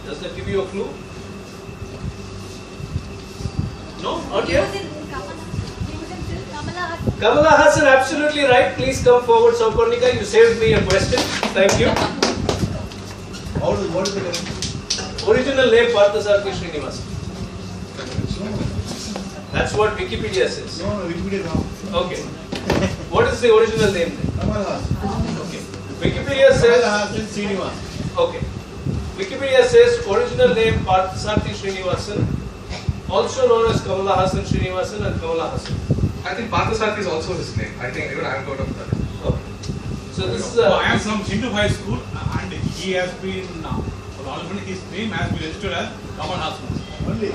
Does that give you a clue? No? Not yet? Kamal Hassan, absolutely right. Please come forward, Sauparnika. You saved me a question. Thank you. What is the Original name Parthasarathi Srinivasan. That's what Wikipedia says. No, Wikipedia is wrong. Okay. What is the original name then? Kamal Hassan. Okay. Wikipedia says. Kamal Hassan Srinivasan. Okay. Wikipedia says original name Parthasarathi Srinivasan, also known as Kamal Hassan Srinivasan and Kamal Hassan. I think Parthasarathi is also his name. I think even I have heard of that. Okay. So this is I am from Sindhu High School and he has been, his name has been registered as Kamal Hassan. Only.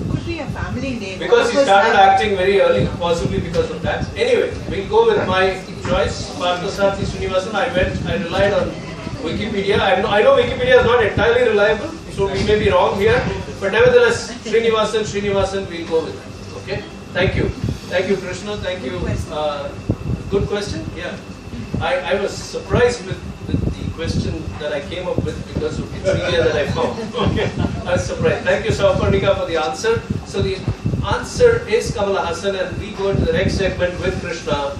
Could be a family name. because he started acting very early, possibly because of that. Anyway, we'll go with my choice, Parthasarathi Srinivasan. I relied on Wikipedia. I know Wikipedia is not entirely reliable, so we may be wrong here, but nevertheless, Srinivasan, we'll go with that. Okay? Thank you. Thank you, Krishna. Thank you. Good question? Yeah. I was surprised with the question that I came up with because of the trivia that I found. Okay. I was surprised. Thank you, Sauparnika, for the answer. So the answer is Kamal Hassan, and we go into the next segment with Krishna.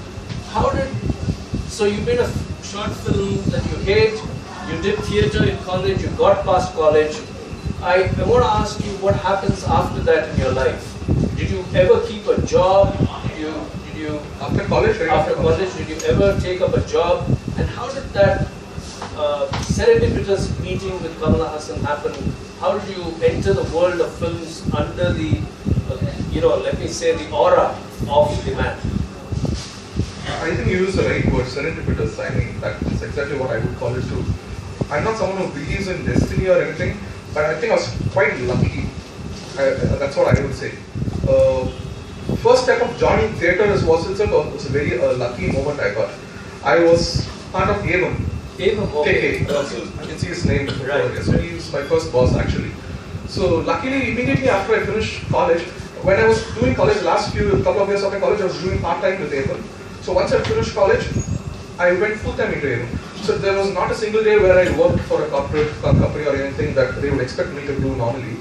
So you made a short film that you hate, you did theatre in college, you got past college. I want to ask you what happens after that in your life. Did you ever keep a job? Did you After college, right? after college, did you ever take up a job? And how did that serendipitous meeting with Kamal Hassan happen? How did you enter the world of films under the, let me say, the aura of the man? I think you used the right word, serendipitous. I mean, that's exactly what I would call it too. I'm not someone who believes in destiny or anything, but I think I was quite lucky. That's what I would say. First step of joining theatre was itself was a very lucky moment, I thought. I was part of AVIS. Okay. I can see his name. Right. So he was my first boss actually. So luckily, immediately after I finished college, when I was doing college, couple of years of my college, I was doing part-time with AVIS. So once I finished college, I went full-time into AVIS. So there was not a single day where I worked for a corporate company or anything that they would expect me to do normally.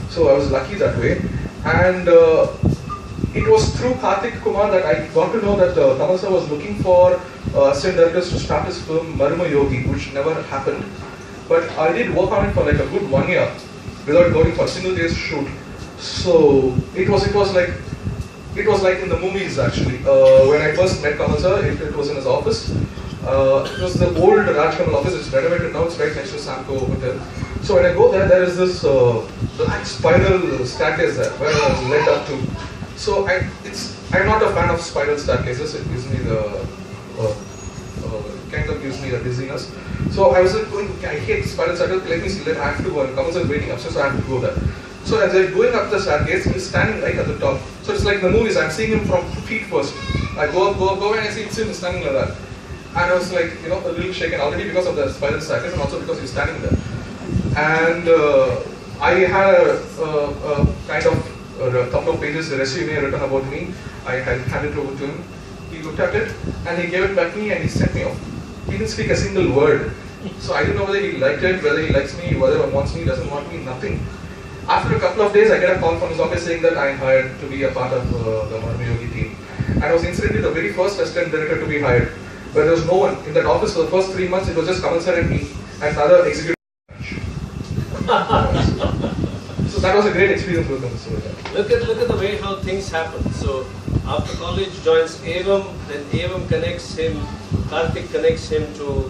So I was lucky that way. And it was through Karthik Kumar that I got to know that Kamal sir was looking for assistant directors to start his film Marma Yogi, which never happened. But I did work on it for like a good 1 year without going for a single day's shoot. So it was like in the movies actually. When I first met Kamal sir, it was in his office. It was the old Raj Kamal office. It's renovated now. It's right next to Samco Hotel. So when I go there, there is this black spiral staircase there where I was led up to. So I'm not a fan of spiral staircases. It gives me the kind of gives me the dizziness. So I was like going, I hate spiral staircases. Let me see. I have to go. And Kamal sir is waiting upstairs, so I have to go there. So as I'm going up the staircase, he's standing right at the top. So it's like the movies. I'm seeing him from feet first. I go up, and I see him standing like that. And I was like, a little shaken already because of the spiral staircase and also because he's standing there. And I had a kind of a couple of pages resume written about me. I had handed it over to him. He looked at it and he gave it back to me and he sent me off. He didn't speak a single word. So I didn't know whether he liked it, whether he likes me, whether he wants me, doesn't want me, nothing. After a couple of days, I get a call from his office saying that I'm hired to be a part of the Marma Yogi team. And I was incidentally the very first assistant director to be hired. Where there was no one in that office for the first 3 months. It was just Kamal sir and me and other executive. So that was a great experience with Kamal sir. Look at the way how things happen. So after college joins AVIS, then AVIS connects him, Karthik connects him to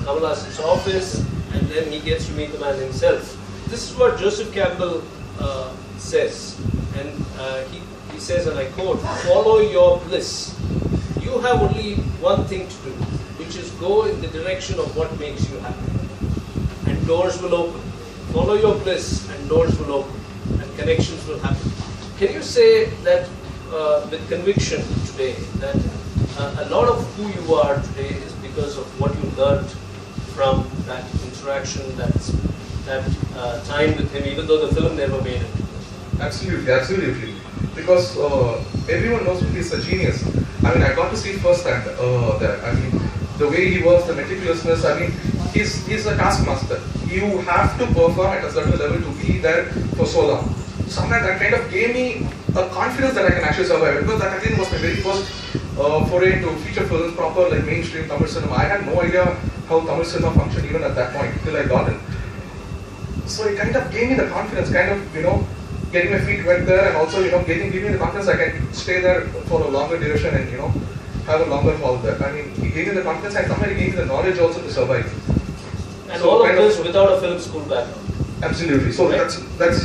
Kamal Hassan's office, and then he gets to meet the man himself. This is what Joseph Campbell says, and he says, and I quote, "Follow your bliss. You have only one thing to do, which is go in the direction of what makes you happy. And doors will open. Follow your bliss and doors will open and connections will happen." Can you say that with conviction today that a lot of who you are today is because of what you learned from that interaction, that time with him, even though the film never made it? Absolutely. Because everyone knows he's a genius. I mean, I got to see firsthand that. I mean, the way he works, the meticulousness. I mean, he's a taskmaster. You have to perform at a certain level to be there for so long. Sometimes that kind of gave me a confidence that I can actually survive. Because that again was my very first foray into feature films, proper like mainstream Tamil cinema. I had no idea how Tamil cinema functioned even at that point till I got in. So it kind of gave me the confidence, getting my feet wet there, and also, giving me the confidence I can stay there for a longer duration and, have a longer haul there. I mean, he gave me the confidence and somewhere he gave me the knowledge also to survive. And so all of this without a film school background. Absolutely. So right?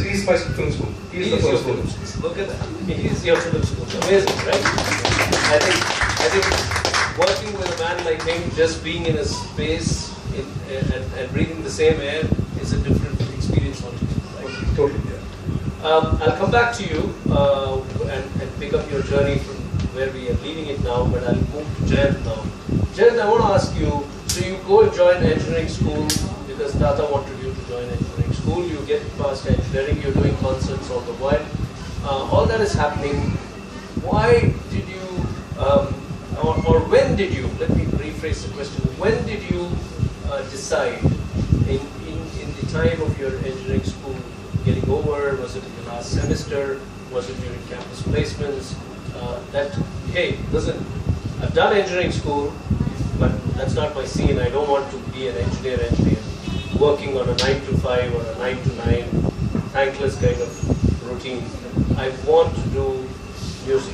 he's my film school. He's the first film school. Look at that. He's your film school. Amazing, right? I think working with a man like him, just being in his space and breathing the same air is a different experience altogether. Right? Totally. Yeah. I'll come back to you and pick up your journey from where we are leaving it now, but I'll move to Jayanth now. Jayanth, I want to ask you, so you go and join engineering school because Tata wanted you to join engineering school, you get past engineering, you're doing concerts all the while. All that is happening. Why did you, or when did you, let me rephrase the question, when did you decide in the time of your engineering school getting over, was it in the last semester, was it during campus placements, that, hey, listen, I've done engineering school, but that's not my scene, I don't want to be an engineer. working on a 9 to 5 or a 9 to 9 thankless kind of routine. I want to do music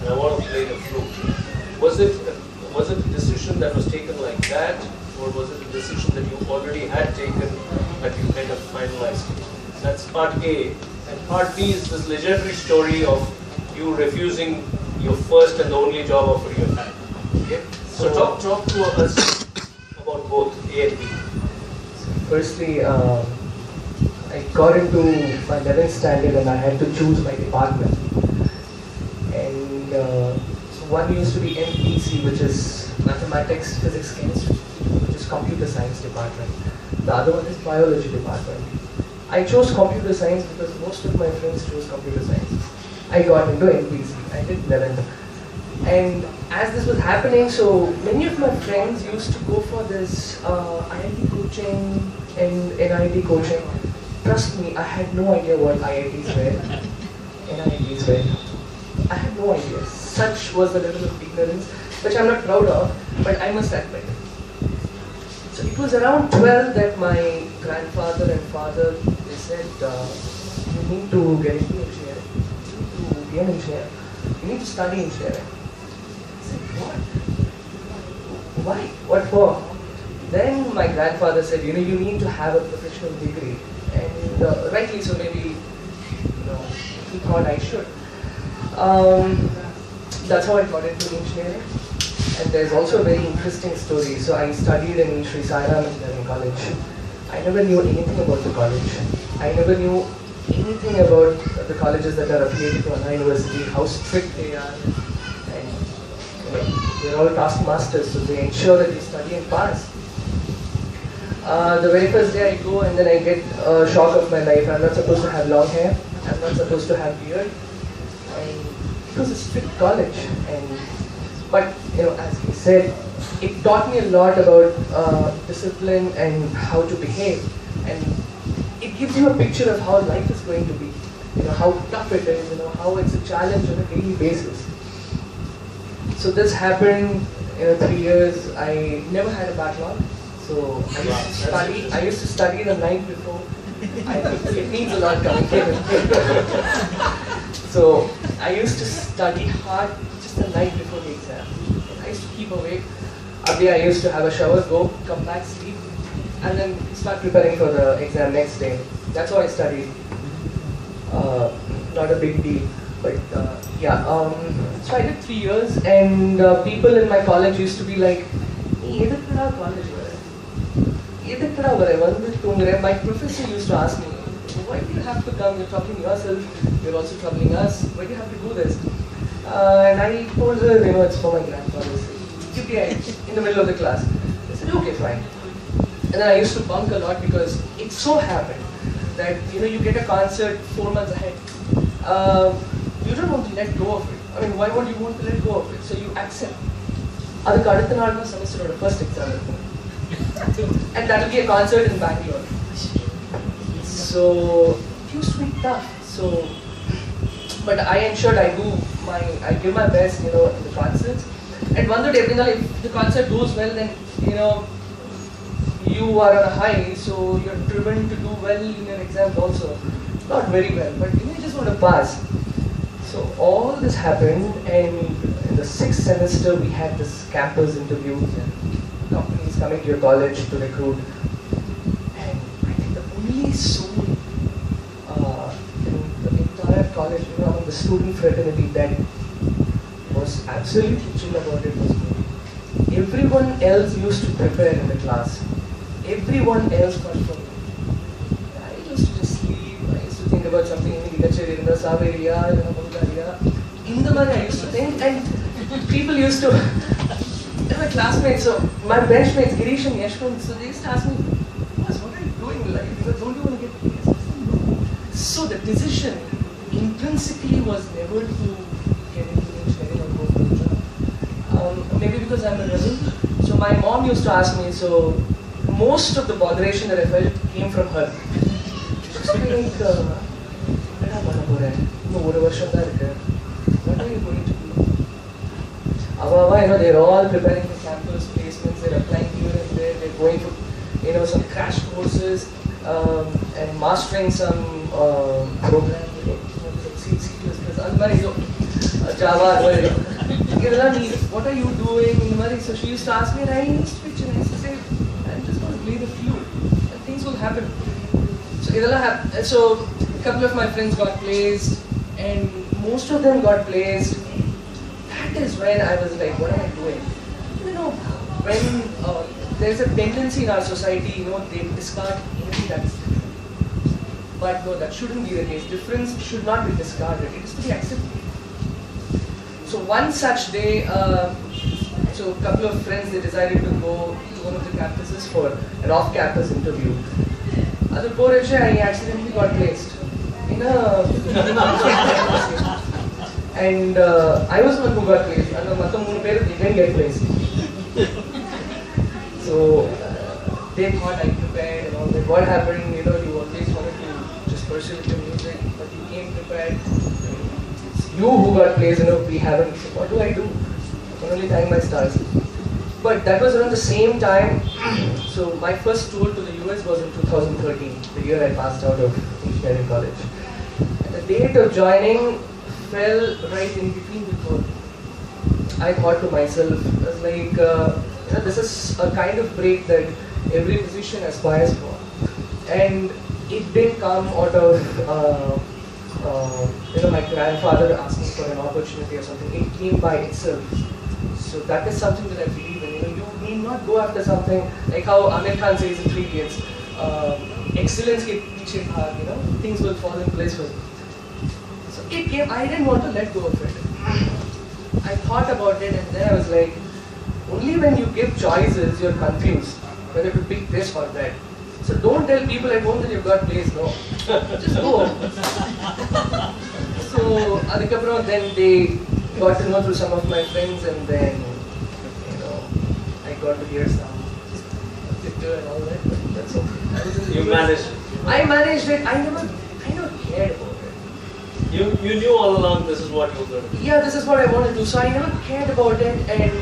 and I want to play the flute. Was it a decision that was taken like that, or was it a decision that you already had taken but you kind of finalized it? That's part A. And part B is this legendary story of you refusing your first and the only job offer you had. Okay? So talk to us about both A and B. Firstly, I got into my 11th standard and I had to choose my department. And so one used to be MPC, which is Mathematics, Physics, Chemistry, which is Computer Science department. The other one is Biology department. I chose Computer Science because most of my friends chose Computer Science. I got into MPC. I did 11th. And as this was happening, so many of my friends used to go for this IIT coaching and NIT coaching. Trust me, I had no idea what IITs were, NITs were. I had no idea. Such was the level of ignorance, which I'm not proud of, but I must admit. So it was around 12 that my grandfather and father, they said, you need to get into engineering, you need to be an engineer, you need to study engineering. I said, what? Why? What for? Then my grandfather said, you need to have a professional degree. And rightly so, maybe, he thought I should. That's how I got into engineering. And there's also a very interesting story. So I studied in Sri Sai Engineering College. I never knew anything about the college. I never knew anything about the colleges that are affiliated to Anna University, how strict they are. And they're all taskmasters, so they ensure that you study and pass. The very first day I go and then I get a shock of my life. I'm not supposed to have long hair. I'm not supposed to have beard. And it was a strict college. But as he said, it taught me a lot about discipline and how to behave. And it gives you a picture of how life is going to be. How tough it is, how it's a challenge on a daily basis. So this happened in 3 years. I never had a backlog. So I used to study the night before. It needs a lot coming in. So I used to study hard just the night before the exam. And I used to keep awake. Again, I used to have a shower, go, come back, sleep, and then start preparing for the exam next day. That's how I studied. Not a big deal, but yeah. So I did 3 years, and people in my college used to be like, college. My professor used to ask me, why do you have to come? You're troubling yourself, you're also troubling us. Why do you have to do this? And I told her, it's for my grandfather's sake. In the middle of the class. I said, okay, fine. And then I used to bunk a lot because it so happened that you get a concert 4 months ahead. You don't want to let go of it. I mean, why would you want to let go of it? So you accept. That's the semester first exam. And that will be a concert in Bangalore. So it used to be tough. But I ensured I give my best, in the concerts. And one day, if the concert goes well, then you are on a high, so you're driven to do well in your exams also. Not very well, but you just want to pass. So all this happened, and in the 6th semester we had this campus interview, and companies coming to your college to recruit. And I think the only soul in the entire college, among the student fraternity that was absolutely chill about it was me. Everyone else used to prepare in the class. Everyone else got from me. I used to just sleep. I used to think about something in the Saveria, Bulgaria. In the money I used to think, and people used to. My classmates, so my benchmates, Girish and Yashwant, so they used to ask me, what are you doing in life? Don't you want to get PS? So the decision intrinsically was never to get into engineering or go for a job. Maybe because I'm a rebel. So my mom used to ask me, so most of the botheration that I felt came from her. She was like, what are you going to do? They're all preparing for campus placements, they're applying here and there, they're going for some crash courses, and mastering some program, C++, Java, what are you doing? So she used to ask me, and I used to pitch, and I used to say, I'm just going to play the flute, and things will happen. So a couple of my friends got placed, and most of them got placed. That is when I was like, what am I doing? When there's a tendency in our society, they discard anything that is different. But no, that shouldn't be the case. Difference should not be discarded. It is to be accepted. So one such day, so a couple of friends, they decided to go to one of the campuses for an off-campus interview. At the poor I accidentally got placed in a and I was the one who got placed, and the didn't get placed. So they thought I prepared and all that. What happened, you always wanted to just pursue with your music, but you came prepared. It's you who got placed, we haven't. So what do? I can only thank my stars. But that was around the same time. So my first tour to the US was in 2013, the year I passed out of engineering college. And the date of joining fell right in between the tour. I thought to myself, I was like, this is a kind of break that every musician aspires for. And it didn't come out of, my grandfather asking for an opportunity or something. It came by itself. So that is something that I believe in. You need not go after something like how Amitha says in 3 Idiots, excellence ke piche bhaag, things will fall in place for you. So it came, I didn't want to let go of it. I thought about it, and then I was like, only when you give choices, you're confused whether to pick this or that. So don't tell people at home that you've got placed, no. Just go. So adikapram, then they got to know through some of my friends, and then I got to hear some Twitter and all that, but that's okay. You managed. I managed it. I never cared about it. You knew all along this is what you were going to do. Yeah, this is what I want to do. So I never cared about it, and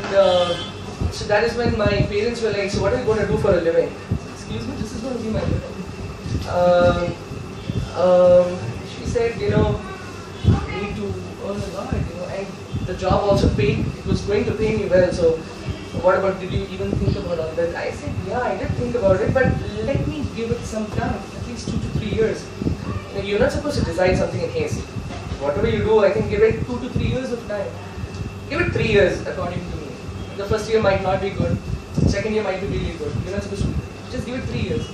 so that is when my parents were like, so what are you going to do for a living? Excuse me, this is going to be my living. She said, you need to earn a lot, and the job also paid, it was going to pay me well, so what about, did you even think about all that? I said, yeah, I did think about it, but let me give it some time, at least 2 to 3 years. You're not supposed to decide something in haste. Whatever you do, I can give it 2 to 3 years of time. Give it 3 years, according to me. The first year might not be good, second year might be really good. You're not supposed to, just give it 3 years.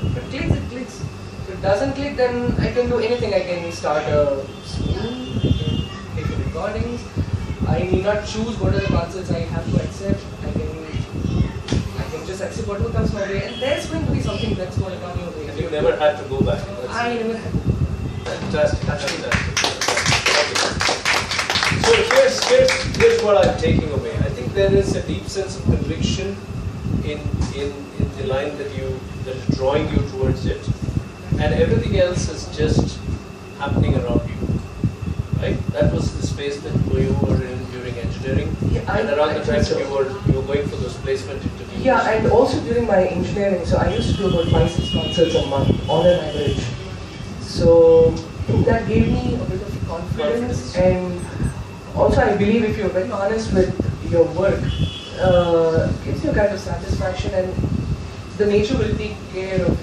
If it clicks, it clicks. If it doesn't click, then I can do anything. I can start a school, I can take recordings. I need not choose what are the concerts I have to accept. I can just accept whatever comes my way, and there's going to be something that's going to come your way. And you never had to go back. I never had to. Fantastic. So here's what I'm taking away. I think there is a deep sense of conviction in the line that is drawing you towards it, and everything else is just happening around you. Right? That was the space that you were in during engineering, and around the time that you were going for those placement interviews. Yeah, and also during my engineering, so I used to do about 5-6 concerts a month on an average. So that gave me a bit of confidence, and also I believe if you're very honest with your work, gives you a kind of satisfaction, and the nature will take care of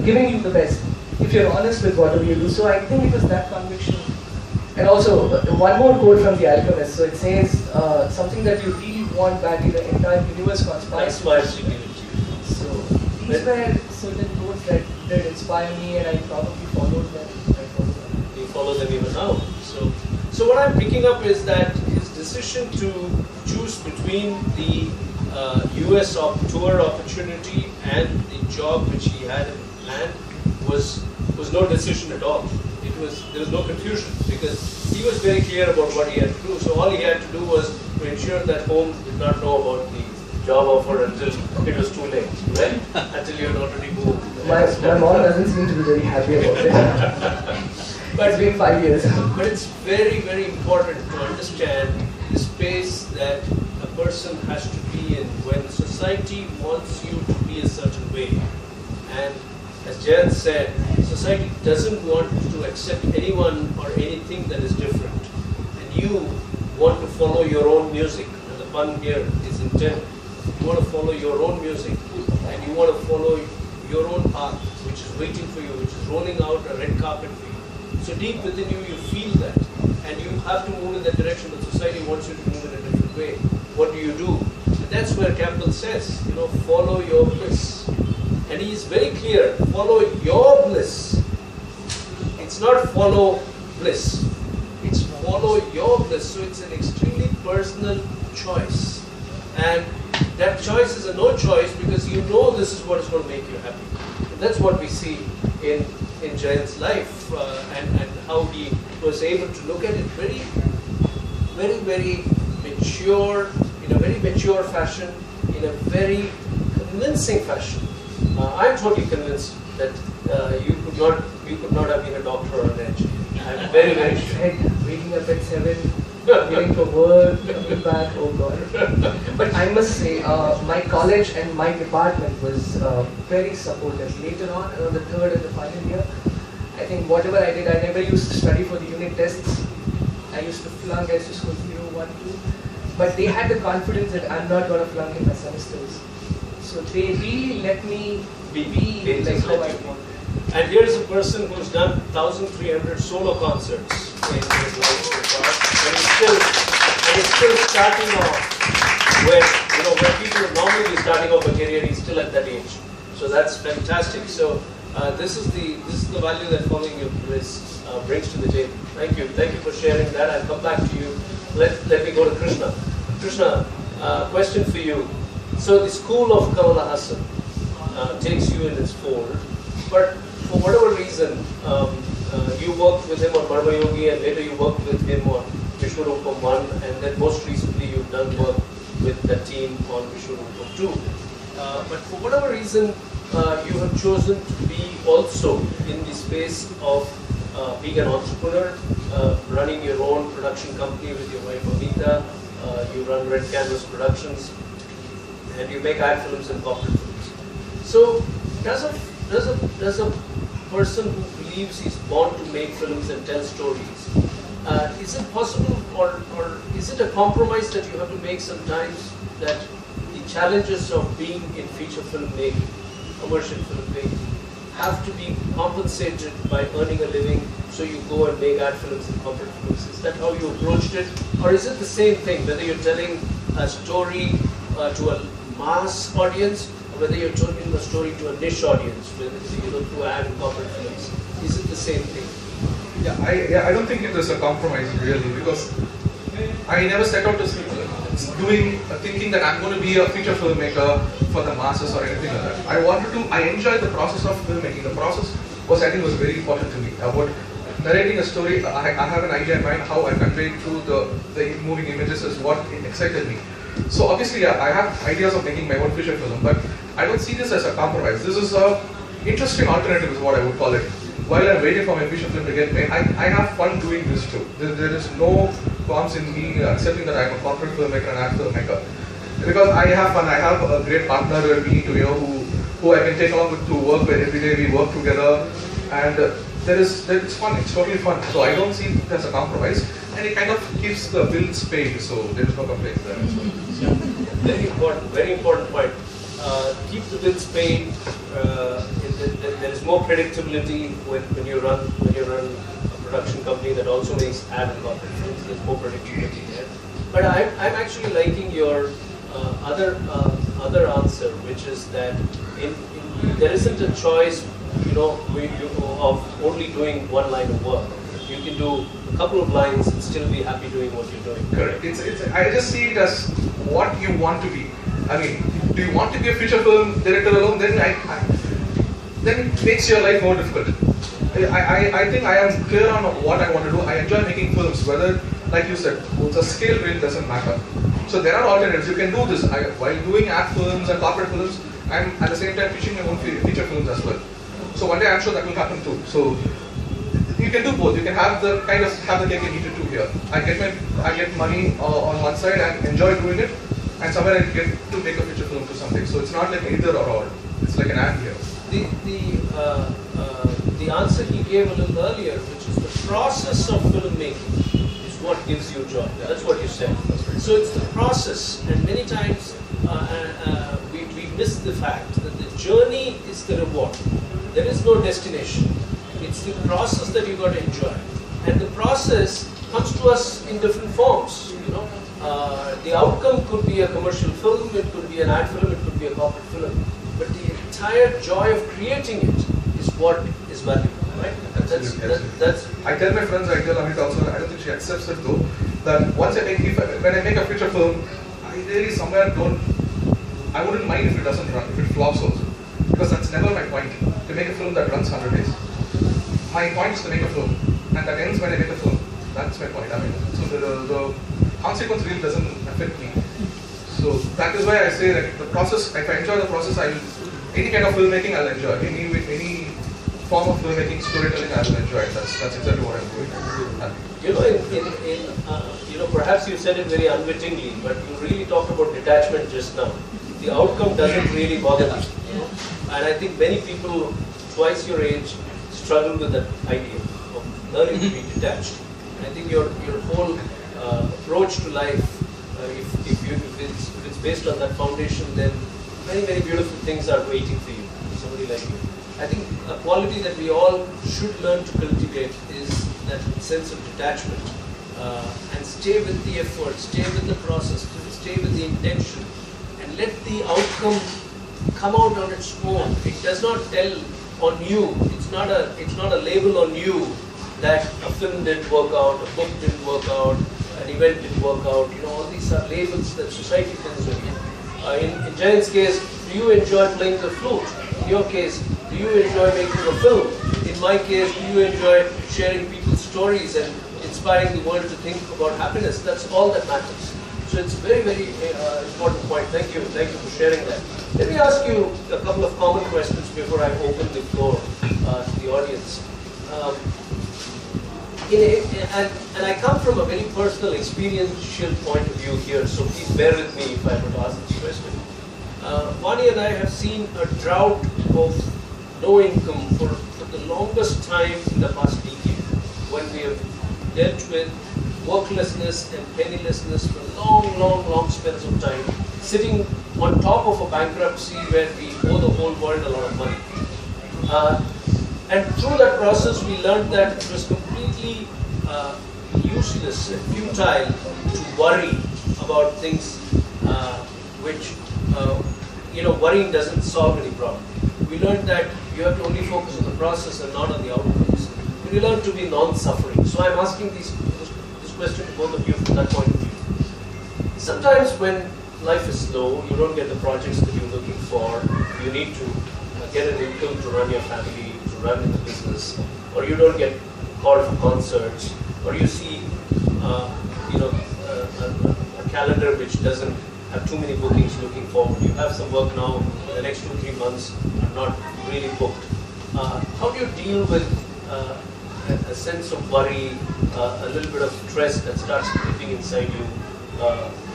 giving you the best if you're honest with whatever you do. So I think it was that conviction. And also one more quote from The Alchemist. So it says something that you really want badly, the entire universe conspires to give it to you. So these were certain quotes that did inspire me, and I probably followed them. You follow them even now. So what I'm picking up is that his decision to choose between the US tour opportunity and the job which he had in hand was no decision at all. There was no confusion, because he was very clear about what he had to do. So all he had to do was to ensure that home did not know about the job offer until it was too late, right? Until you had already moved. My mom doesn't seem to be very happy about it. But it's been 5 years. But it's very, very important to understand the space that a person has to be in when society wants you to be a certain way. And as Jayanth said, society doesn't want to accept anyone or anything that is different. And you want to follow your own music, and the pun here is intended. You want to follow your own music, and you want to follow your own path, which is waiting for you, which is rolling out a red carpet for you. So deep within you, you feel that, and you have to move in that direction, but society wants you to move in a different way. What do? And that's where Campbell says, follow your bliss. And he is very clear, follow your bliss. It's not follow bliss. It's follow your bliss. So it's an extremely personal choice. And that choice is a no choice because you know this is what is going to make you happy. And that's what we see in Jayanth's life and how he was able to look at it very, very, very mature, in a very mature fashion, in a very convincing fashion. I'm totally convinced that you could not have been a doctor or an engineer. I'm very, very sure. Waking up at 7, going for work, coming back, oh God. But I must say, my college and my department was very supportive. Later on, the third and the final year, I think whatever I did, I never used to study for the unit tests. I used to flunk, I used to score 0, 1, 2. But they had the confidence that I'm not going to flunk in my semesters. So they really let me be like how I want. And here's a person who's done 1,300 solo concerts in his life so far, and he's still starting off where people would normally be starting off a career. He's still at that age, so that's fantastic. So this is the value that following your bliss brings to the table. Thank you for sharing that. I'll come back to you. Let me go to Krishna. Krishna, question for you. So the school of Kamal Hassan takes you in its fold, but for whatever reason, you worked with him on Marma Yogi, and later you worked with him on Vishwaroopam I, and then most recently you've done work with the team on Vishwaroopam II. But for whatever reason, you have chosen to be also in the space of being an entrepreneur, running your own production company with your wife Amitha. You run Red Canvas Productions, and you make ad films and corporate films. So, does a person who believes he's born to make films and tell stories, is it possible, or is it a compromise that you have to make sometimes, that the challenges of being in feature film making, commercial film making, have to be compensated by earning a living, so you go and make ad films and corporate films? Is that how you approached it? Or is it the same thing, whether you're telling a story to a mass audience, or whether you're telling a story to a niche audience, whether through ad and corporate films? Is it the same thing? Yeah, I don't think it is a compromise really, because I never set out to thinking that I'm going to be a feature filmmaker for the masses or anything like that. I enjoyed the process of filmmaking. The process was very important to me. About narrating a story, I have an idea in mind how I convey it through the moving images is what excited me. So obviously, I have ideas of making my own feature film, but I don't see this as a compromise. This is a interesting alternative is what I would call it. While I'm waiting for my feature film to get made, I have fun doing this too. There is no qualms in me accepting that I'm a corporate filmmaker and ad filmmaker. Because I have fun, I have a great partner in me who I can take along with to work with. Every day we work together, and it's fun, it's totally fun. So I don't see it as a compromise, and it kind of keeps the bills paid, so there is no complaint there. Yeah. Very important point. Keep the bills paid. There is more predictability when you run a production company that also makes ad and corporate films. There's more predictability there. But I'm actually liking your other answer, which is that there isn't a choice, of only doing one line of work. You can do a couple of lines and still be happy doing what you're doing. Correct. I just see it as what you want to be. I mean, do you want to be a feature film director alone? Then it makes your life more difficult. I think I am clear on what I want to do. I enjoy making films, whether, like you said, the scale really doesn't matter. So there are alternatives. You can do this. While doing ad films and corporate films, I'm at the same time pitching my own feature films as well. So one day I'm sure that will happen too. So you can do both. You can have the cake and eat it too here. I get money on one side and enjoy doing it, and somewhere I get to make a feature film to something. So it's not like either or all. It's like an and here. The answer he gave a little earlier, which is the process of filmmaking, is what gives you joy. Yeah. That's what you said. That's right. So it's the process, and many times we miss the fact that the journey is the reward. There is no destination. It's the process that you got to enjoy, and the process comes to us in different forms. You know, the outcome could be a commercial film, it could be an ad film, it could be a corporate film, but the entire joy of creating it is what is valuable, right? That's I tell my friends, I tell Amitha also, I don't think she accepts it though, that once when I make a feature film, I really somewhere I wouldn't mind if it doesn't run, if it flops also. Because that's never my point, to make a film that runs 100 days. My point is to make a film, and that ends when I make a film. That's my point. I mean, so the consequence really doesn't affect me. So that is why I say that the process, if I enjoy the process, any kind of filmmaking I'll enjoy. Any form of filmmaking, storytelling I will enjoy. That's exactly what I'm doing. You know, perhaps you said it very unwittingly, but you really talked about detachment just now. The outcome doesn't really bother me. And I think many people twice your age struggle with that idea of learning to be detached. And I think your whole approach to life, if it's based on that foundation, then many, very beautiful things are waiting for you, somebody like you. I think a quality that we all should learn to cultivate is that sense of detachment, and stay with the effort, stay with the process, stay with the intention, and let the outcome come out on its own. It does not tell on you. It's not a label on you that a film didn't work out, a book didn't work out, an event didn't work out. You know, all these are labels that society pins on you. In Jayanth's case, do you enjoy playing the flute? In your case, do you enjoy making a film? In my case, do you enjoy sharing people's stories and inspiring the world to think about happiness? That's all that matters. So it's a very, very important point. Thank you for sharing that. Let me ask you a couple of common questions before I open the floor to the audience. And I come from a very personal, experiential point of view here, so please bear with me if I were to ask this question. Vani and I have seen a drought of no income for the longest time in the past decade, when we have dealt with worklessness and pennilessness for long spells of time, sitting on top of a bankruptcy where we owe the whole world a lot of money. And through that process, we learned that it was completely useless and futile to worry about things which, worrying doesn't solve any problem. We learned that you have to only focus on the process and not on the outcomes. We learned to be non-suffering. So I'm asking this question to both of you from that point of view. Sometimes when life is slow, you don't get the projects that you're looking for, you need to get an income to run your family, to run the business, or you don't get called for concerts, or you see a calendar which doesn't have too many bookings looking forward. You have some work now, the next 2-3 months are not really booked. How do you deal with a sense of worry, a little bit of stress that starts creeping inside you,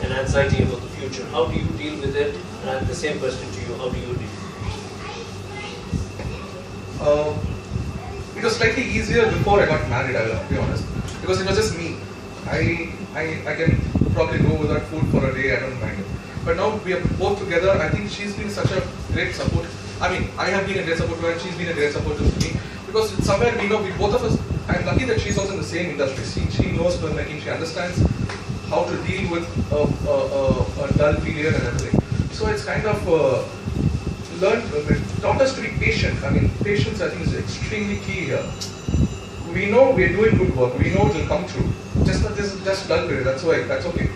an anxiety about the future? How do you deal with it? And the same question to you, how do you deal? It was slightly easier before I got married, I will be honest, because it was just me. I can probably go without food for a day, I don't mind it. But now we are both together. I think she's been such a great support. I mean, I have been a great support to her, and she's been a great support to me, because somewhere we both of us, I'm lucky that she's also in the same industry. She knows filmmaking, she understands how to deal with a dull period and everything. So it's kind of taught us to be patient. I mean, patience I think is extremely key here. We know we're doing good work, we know it will come through. Just dull period, that's okay.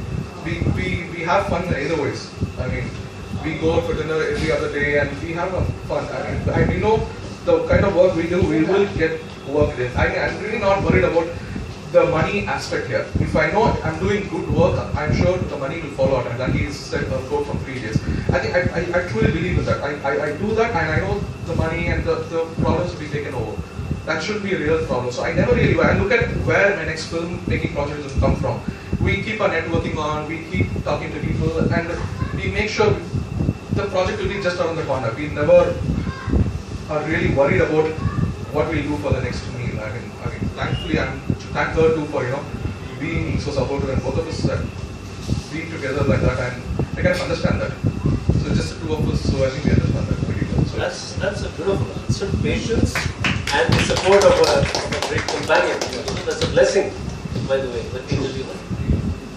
We have fun either ways. I mean, we go out for dinner every other day and we have fun. I mean, we know the kind of work we do, we will get work in. I'm really not worried about the money aspect here. If I know I'm doing good work, I'm sure the money will follow out. And that is said a quote from 3 days. I think I truly believe in that. I do that, and I know the money and the problems will be taken over. That should be a real problem. So I never really, I look at where my next film making project will come from. we keep our networking on, we keep talking to people, and we make sure the project will be just around the corner. We never are really worried about what we'll do for the next meal. I mean, thankfully, I thank her too for being so supportive, and both of us being together like that, and I kind of understand that. So just the two of us, so I think we understand that pretty well. So That's a beautiful answer. Patience and the support of a great companion. That's a blessing, by the way. Let me tell you that.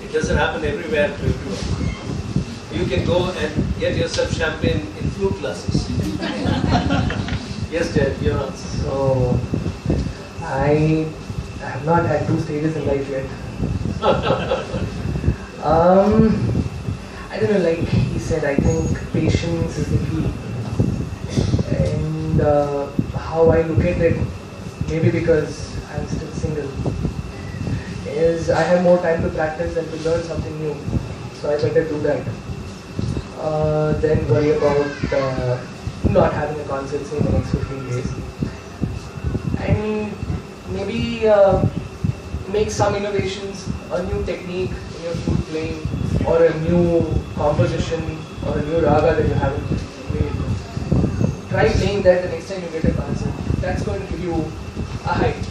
It doesn't happen everywhere to everyone. You can go and get yourself champagne in flute classes. Yes, Jed, your answer. So, I have not had 2 stages in life yet. I don't know, like he said, I think patience is the key. And how I look at it, maybe because I'm still single, is I have more time to practice and to learn something new. So I better do that. Then worry about not having a concert say in the next 15 days. And maybe make some innovations, a new technique in your flute playing, or a new composition, or a new raga that you haven't played. Try playing that the next time you get a concert. That's going to give you a hype.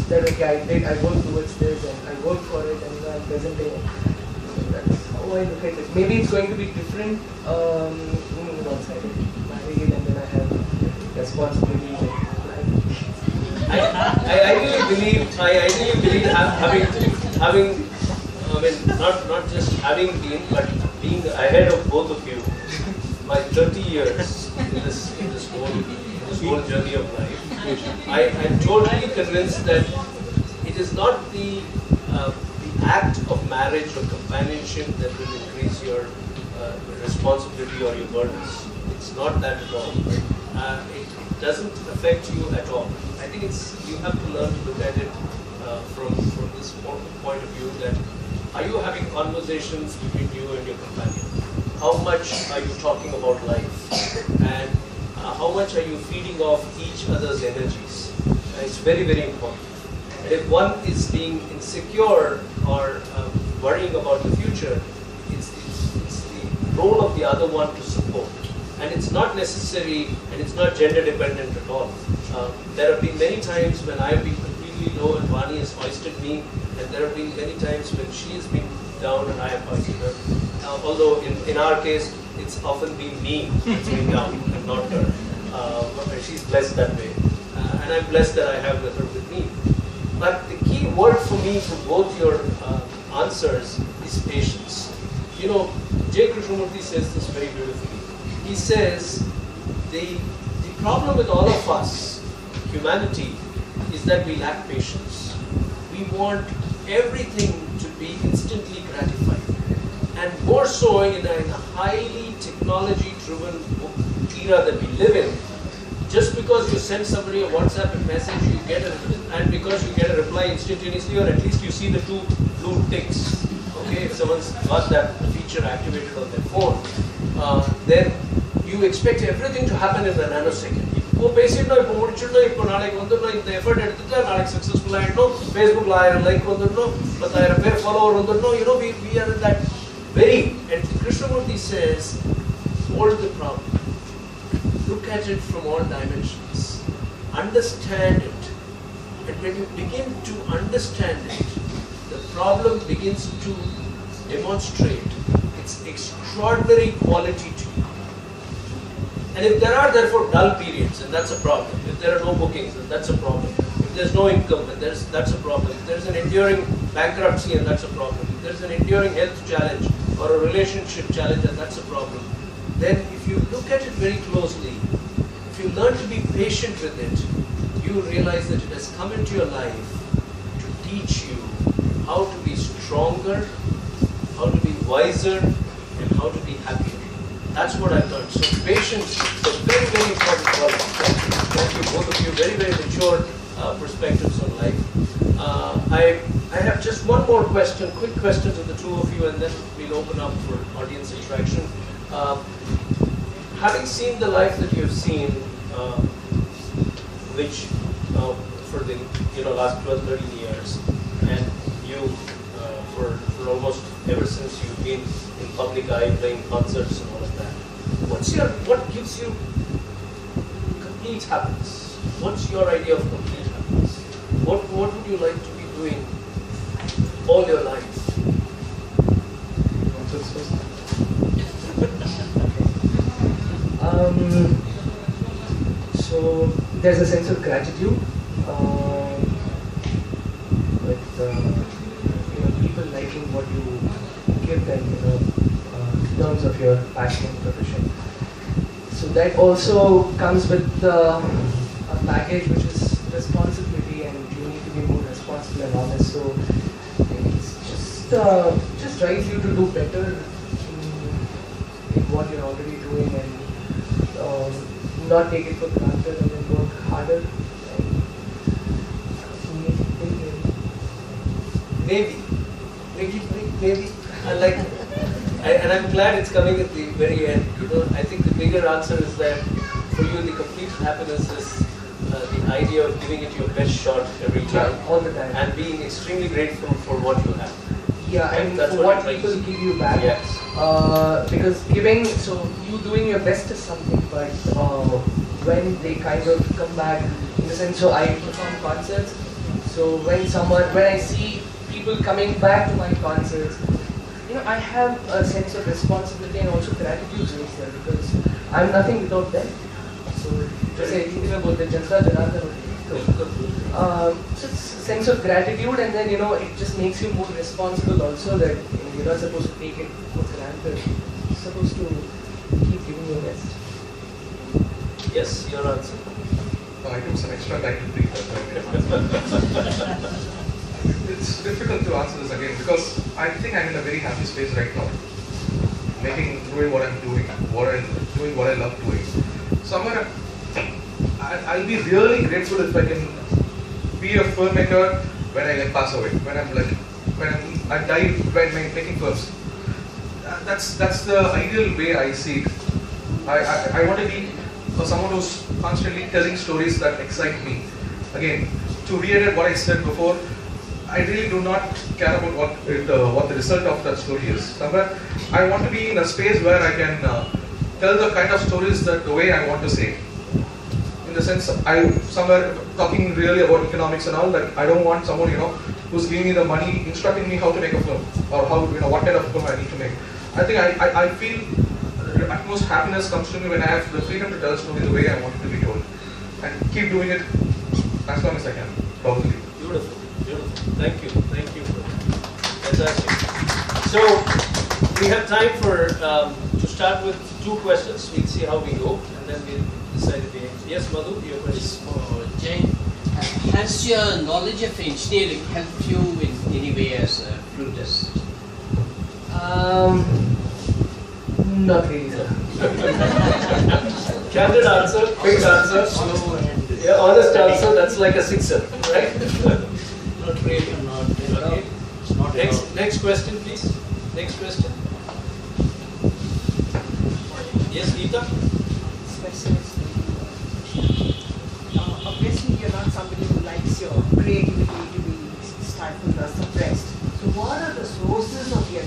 That okay, I worked towards this and I worked for it and I'm presenting it. That's how I look at it. Maybe it's going to be different once I get married and then I have responsibilities. I ideally believe having not just having been, but being ahead of both of you by 30 years in this whole journey of life. I'm totally convinced that it is not the act of marriage or companionship that will increase your responsibility or your burdens. It's not that at all. It doesn't affect you at all. I think you have to learn to look at it from this point of view that are you having conversations between you and your companion? How much are you talking about life? And how much are you feeding off each other's energies? It's very, very important. And if one is being insecure or worrying about the future, it's the role of the other one to support. And it's not necessary and it's not gender dependent at all. There have been many times when I have been completely low and Vani has hoisted me, and there have been many times when she has been down and I have hoisted her. Although in our case, it's often been me that's been down and not her. But she's blessed that way. And I'm blessed that I have her with me. But the key word for me for both your answers is patience. You know, J. Krishnamurti says this very beautifully. He says, the problem with all of us, humanity, is that we lack patience. We want everything to be instantly gratified. And more so in a highly technology-driven era that we live in, just because you send somebody a WhatsApp message, you get and because you get a reply instantaneously, or at least you see the 2 blue ticks. Okay, if someone's got that feature activated on their phone, then you expect everything to happen in a nanosecond. effort successful Facebook like follower we are in that very, and Krishnamurti says, hold the problem. Look at it from all dimensions. Understand it. And when you begin to understand it, the problem begins to demonstrate its extraordinary quality to you. And if there are therefore dull periods, and that's a problem. If there are no bookings, then that's a problem. If there's no income, then that's a problem. If there's an enduring bankruptcy, and that's a problem. If there's an enduring health challenge or a relationship challenge, and that's a problem. Then if you look at it very closely, if you learn to be patient with it, you realize that it has come into your life to teach you how to be stronger, how to be wiser, and how to be happier. That's what I've learned. So patience is a very, very important quality. Thank you, both of you. Very, very mature perspectives on life. I have just one more question, quick question to the two of you, and then we'll open up for audience interaction. Having seen the life that you've seen, which for the last 12, 13 years, and you for almost ever since you've been in public eye, playing concerts and all of that. What gives you complete happiness? What's your idea of complete happiness? What would you like to be doing all your life? So there's a sense of gratitude with people liking what you give them, in terms of your passion and profession. So that also comes with a package which is responsibility, and you need to be more responsible and honest. So it's just drives you to do better in what you're already doing, and not take it for granted, and then work harder. Maybe. And I'm glad it's coming at the very end. I think the bigger answer is that for you, the complete happiness is the idea of giving it your best shot every time, all the time, and being extremely grateful for what you have. Yeah, and that's for what people to give you back. Yes. Because giving, so you doing your best is something, but when they kind of come back, in the sense, so I perform concerts, so when I see people coming back to my concerts, I have a sense of responsibility and also gratitude towards them, because I'm nothing without them. So just Hindi mein bolte janata janata hote. So it's a sense of gratitude, and then it just makes you more responsible also, that you're not supposed to take it for granted. You're supposed to keep giving your best. Yes, your answer. I took some extra time to breathe. It's difficult to answer this again, because I think I'm in a very happy space right now. Doing what I'm doing, doing what I love doing. Somewhere, I'll be really grateful if I can be a filmmaker when I pass away, when I die when I'm making films. That's the ideal way I see it. I want to be someone who's constantly telling stories that excite me. Again, to reiterate what I said before, I really do not care about what the result of that story is. Somewhere, I want to be in a space where I can tell the kind of stories that the way I want to say. In the sense, I'm somewhere talking really about economics and all, that I don't want someone who's giving me the money, instructing me how to make a film, or how what kind of film I need to make. I think I feel the utmost happiness comes to me when I have the freedom to tell a story the way I want it to be told, and keep doing it as long as I can, probably. Beautiful. Thank you. Fantastic. So we have time to start with 2 questions. We'll see how we go, and then we'll decide at the end. Yes, Madhu, your question. For Jay, has your knowledge of engineering helped you in any way as a flutist? Not really, sir. Candid answer, quick answer. Yeah, honest answer. That's like a 6er, right? Not really. Okay. Next question, please. Next question. Yes, Geeta? Obviously, you're not somebody who likes your creativity to be stifled or suppressed. So what are the sources of your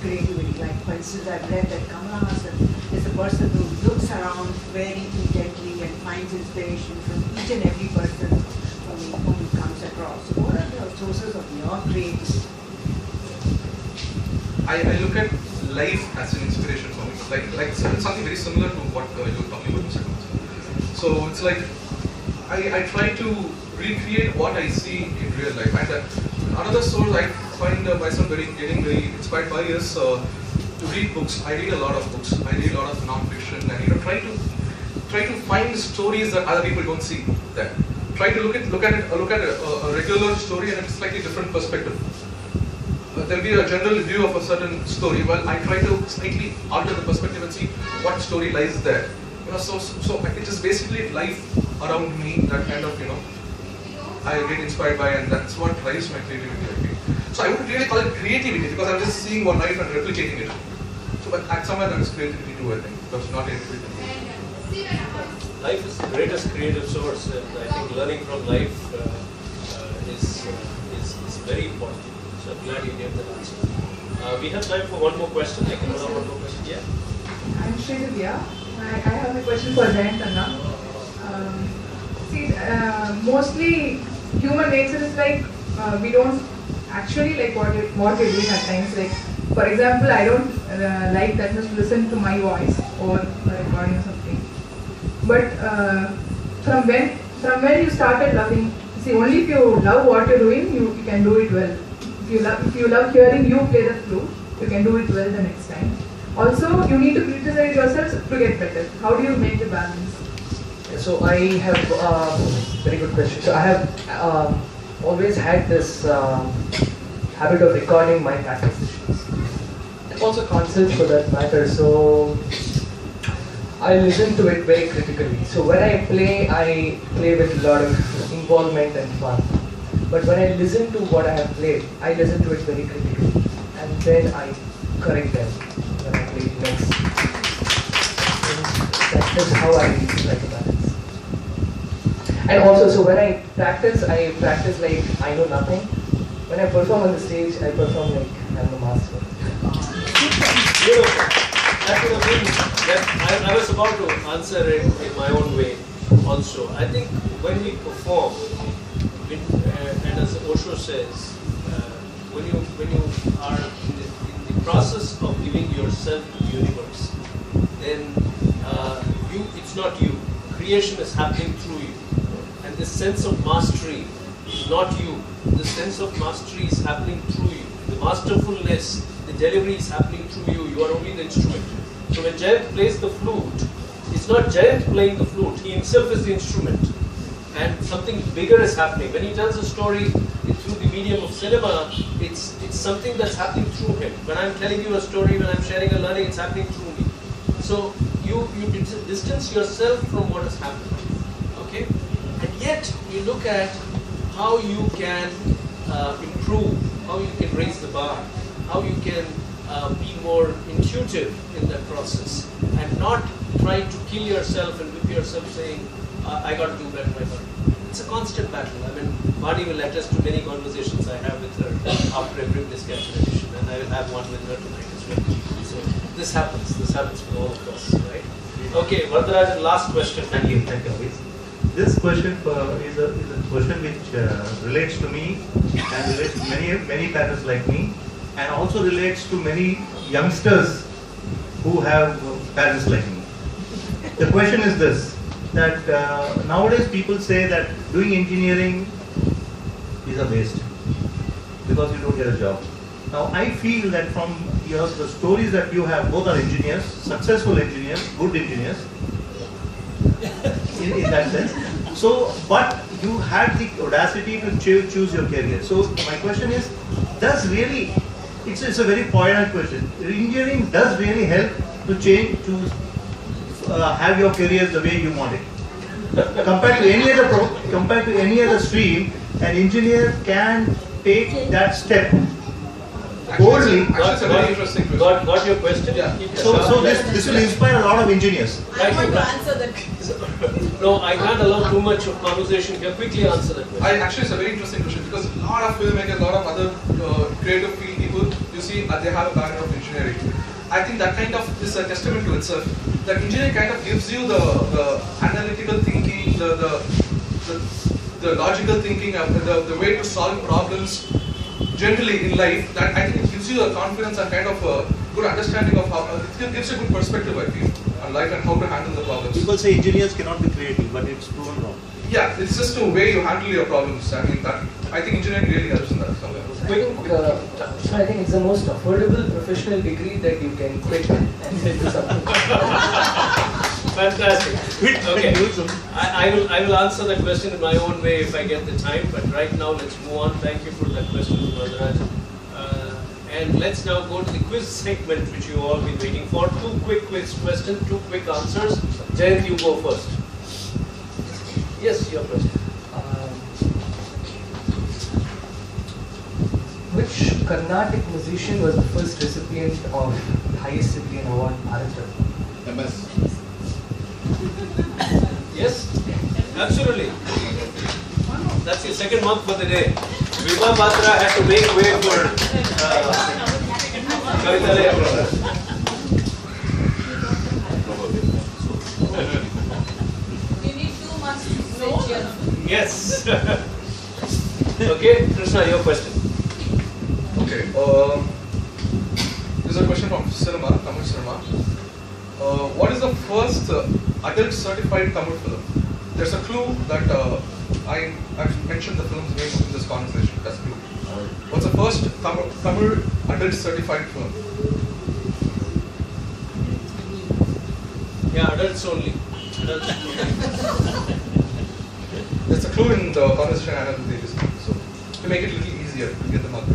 creativity? Like, for instance, I've read that Kamal Hassan is a person who looks around very intently and finds inspiration from each and every person whom he comes across. So what are the sources of your creativity? I look at life as an inspiration for me. Like something very similar to what you were talking about, Mr. Kamal. So it's like I try to recreate what I see in real life. And another source I find myself getting very inspired by is to read books. I read a lot of books. I read a lot of non-fiction, and try to find stories that other people don't see. There, try to look at a regular story in a slightly different perspective. There'll be a general view of a certain story. Well, I try to slightly alter the perspective and see what story lies there. So it is basically life around me that kind of I get inspired by, and that's what drives my creativity, I think. So I wouldn't really call it creativity, because I'm just seeing one life and replicating it. So, but at somewhere that is creativity too, I think. Because not everything. Life is the greatest creative source, and I think learning from life is very important. So I'm glad you gave that answer. We have time for one more question. I can allow one more question. Yeah. I'm Srividya. I have a question for Jayanth Anna. Mostly human nature is like we don't actually like what we're doing at times. Like, for example, I don't like that much to listen to my voice or recording or something. But from when you started loving, see, only if you love what you're doing, you can do it well. If you love hearing you play the flute, you can do it well the next time. Also, you need to criticize yourself to get better. How do you make the balance? So I have very good question. So I have always had this habit of recording my practice sessions, and also concerts for that matter. So I listen to it very critically. So when I play with a lot of involvement and fun. But when I listen to what I have played, I listen to it very critically, and then I correct them when I play it next. That is how I try to balance. And also, so when I practice like I know nothing. When I perform on the stage, I perform like I'm the master. Beautiful. I was about to answer it in my own way also. I think when we perform, and as Osho says, when you are in the process of giving yourself to the universe, then it's not you. Creation is happening through you. And this sense of mastery is not you. The sense of mastery is happening through you. The masterfulness, the delivery is happening through you. You are only the instrument. So when Jayanth plays the flute, it's not Jayanth playing the flute. He himself is the instrument. And something bigger is happening. When he tells a story through the medium of cinema, it's something that's happening through him. When I'm telling you a story, when I'm sharing a learning, it's happening through me. So you distance yourself from what has happened. Okay? And yet you look at how you can improve, how you can raise the bar, how you can be more intuitive in that process, and not try to kill yourself and whip yourself saying, I got to do better, I got to. It's a constant battle. I mean, Marty will attest to many conversations I have with her after every Bliss Catcher edition, and I will have one with her tonight as well. So this happens with all of us, right? Okay, Vardarajan, last question. Thank you, Avis. This question is a question which relates to me and relates to many parents like me, and also relates to many youngsters who have parents like me. The question is this, that nowadays people say that doing engineering is a waste because you don't get a job. Now I feel that from the stories that you have, both are engineers, successful engineers, good engineers, in that sense. So, but you had the audacity to choose your career. So my question is, does really, it's a very poignant question. Engineering does really help to change, to have your career the way you want it. Compared to any other stream, an engineer can take that step boldly. Actually, it's a very interesting question. Got your question? Yeah. So this will inspire a lot of engineers. I want to answer that. No, I can't allow too much of conversation here. Quickly answer that question. Actually, it's a very interesting question because a lot of filmmakers, a lot of other creative field people, you see, they have a background of engineering. I think that kind of is a testament to itself. That engineering kind of gives you the analytical thinking, the logical thinking, the way to solve problems generally in life. That I think it gives you a confidence and kind of a good understanding of how it gives you a good perspective, I feel, on life and how to handle the problems. People say engineers cannot be creative, but it's proven wrong. Yeah, it's just the way you handle your problems. I mean, I think engineering really helps in that somewhere. I think it's the most affordable professional degree that you can quit and do something. Fantastic. Okay. I will answer that question in my own way if I get the time, but right now let's move on. Thank you for that question, Vadraj. And let's now go to the quiz segment which you all been waiting for. 2 quick quiz questions, 2 quick answers. Jayanth, you go first. Yes, your question. Which Carnatic musician was the first recipient of the highest civilian award, Amitha? MS. Yes, absolutely. That's your second month for the day. Vibha Batra had to make way for Kavitalaya. You need 2 months to switch your. Yes. Okay, Krishna, your question. Okay. This is a question from cinema, Tamil cinema. What is the first adult certified Tamil film? There's a clue that I've mentioned the film's name in this conversation. That's a clue. What's the first Tamil adult certified film? Yeah, adults only. Adults only. There's a clue in the conversation I had with Davis. So to make it a little easier to get the mark.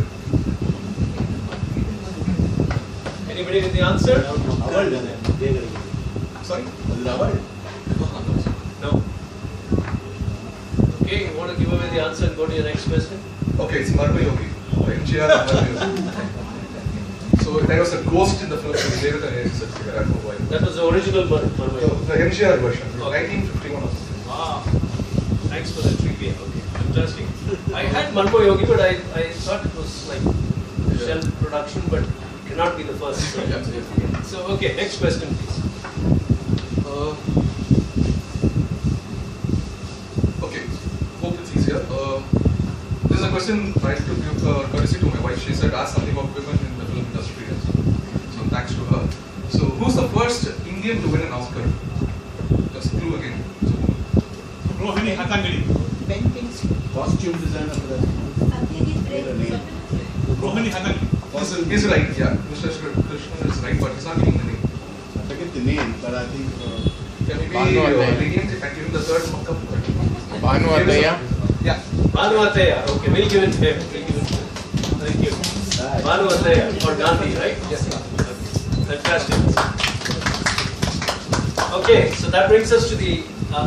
Anybody with the answer? Sorry? No. Okay, you want to give away the answer and go to your next question? Okay, it's Marma Yogi. MGR Marma Yogi. So there was a ghost in the film. So we gave it an A certificate. I don't know why. That was the original Marma Yogi. The MGR version, Okay. 1951 or something. Ah, thanks for the trivia. Okay, interesting. I had Marma Yogi, but I thought it was like shell production, but it cannot be the first. So, so okay, next question, please. Okay, hope it's easier. This is a question I had to give courtesy to my wife. She said ask something about women in the film industry. So thanks to her. So who's the first Indian to win an Oscar? That's a clue again. Rohini Hattangadi. Costume designer for that. Rohini Hattangadi. He's right, yeah. Mr. Krishna is right, but he's not giving the name. I forget the name, but I think. Can we be lenient if I give him the third markup? Bhanuataya. Yeah. Bhanuataya. Okay, we'll give it to him. We'll give it to him. Thank you. Bhanuataya or Gandhi, right? Yes. Fantastic. Okay, so that brings us to the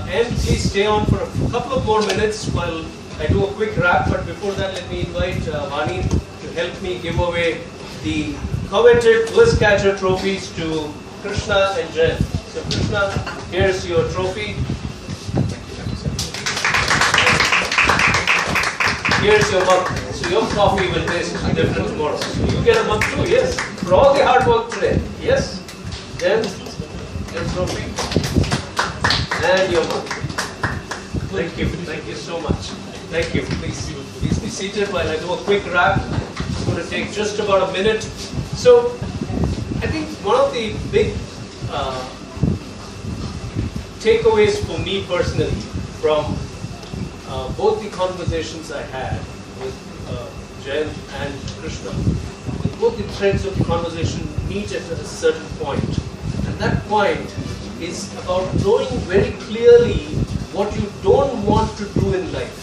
end. Please stay on for a couple of more minutes while I do a quick wrap. But before that, let me invite Vani to help me give away the coveted Bliss Catcher trophies to Krishna and Jen. So Krishna, here's your trophy. Here's your mug. So your coffee will taste different tomorrow. So you get a mug too, yes. For all the hard work today. Yes? Jen, your trophy. And your mug. Thank you. Thank you so much. Thank you. Please be seated while I do a quick wrap. It's going to take just about a minute. So I think one of the big takeaways for me personally from both the conversations I had with Jayanth and Krishna, with both the threads of the conversation meet at a certain point. And that point is about knowing very clearly what you don't want to do in life.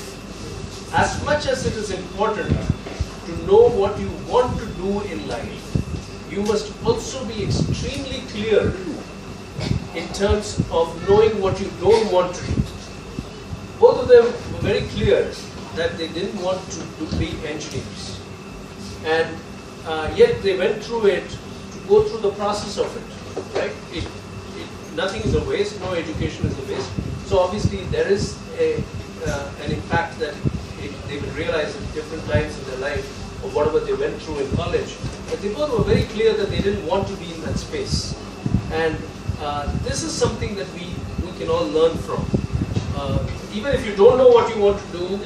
As much as it is important to know what you want to do in life, you must also be extremely clear in terms of knowing what you don't want to do. Both of them were very clear that they didn't want to be engineers. And yet they went through it to go through the process of it, right? Nothing is a waste, no education is a waste. So obviously there is an impact that they will realize at different times in their life of whatever they went through in college. But they both were very clear that they didn't want to be in that space. And this is something that we can all learn from. Even if you don't know what you want to do,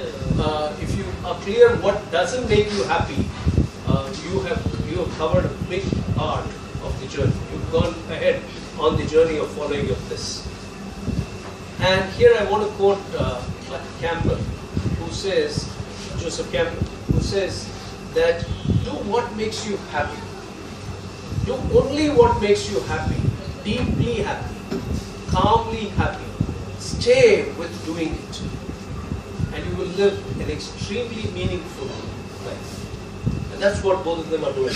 if you are clear what doesn't make you happy, you have covered a big part of the journey. You've gone ahead on the journey of following your bliss. And here I want to quote Campbell, who says, Joseph Campbell, who says that do what makes you happy. Do only what makes you happy, deeply happy, calmly happy. Stay with doing it, and you will live an extremely meaningful life. And that's what both of them are doing.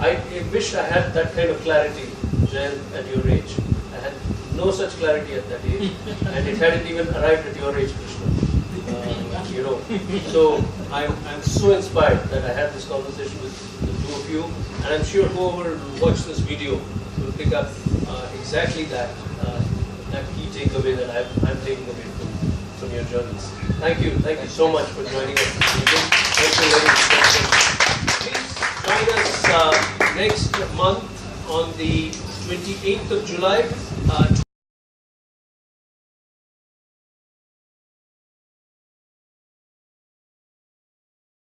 I wish I had that kind of clarity, Jen, at your age. I had no such clarity at that age, and it hadn't even arrived at your age, Krishna. So I'm so inspired that I had this conversation with the two of you, and I'm sure whoever will watch this video will pick up exactly that key takeaway that I'm taking away from your journeys. Thank you so much for joining us this evening. Thank you, ladies and gentlemen. Please join us next month on the 28th of July,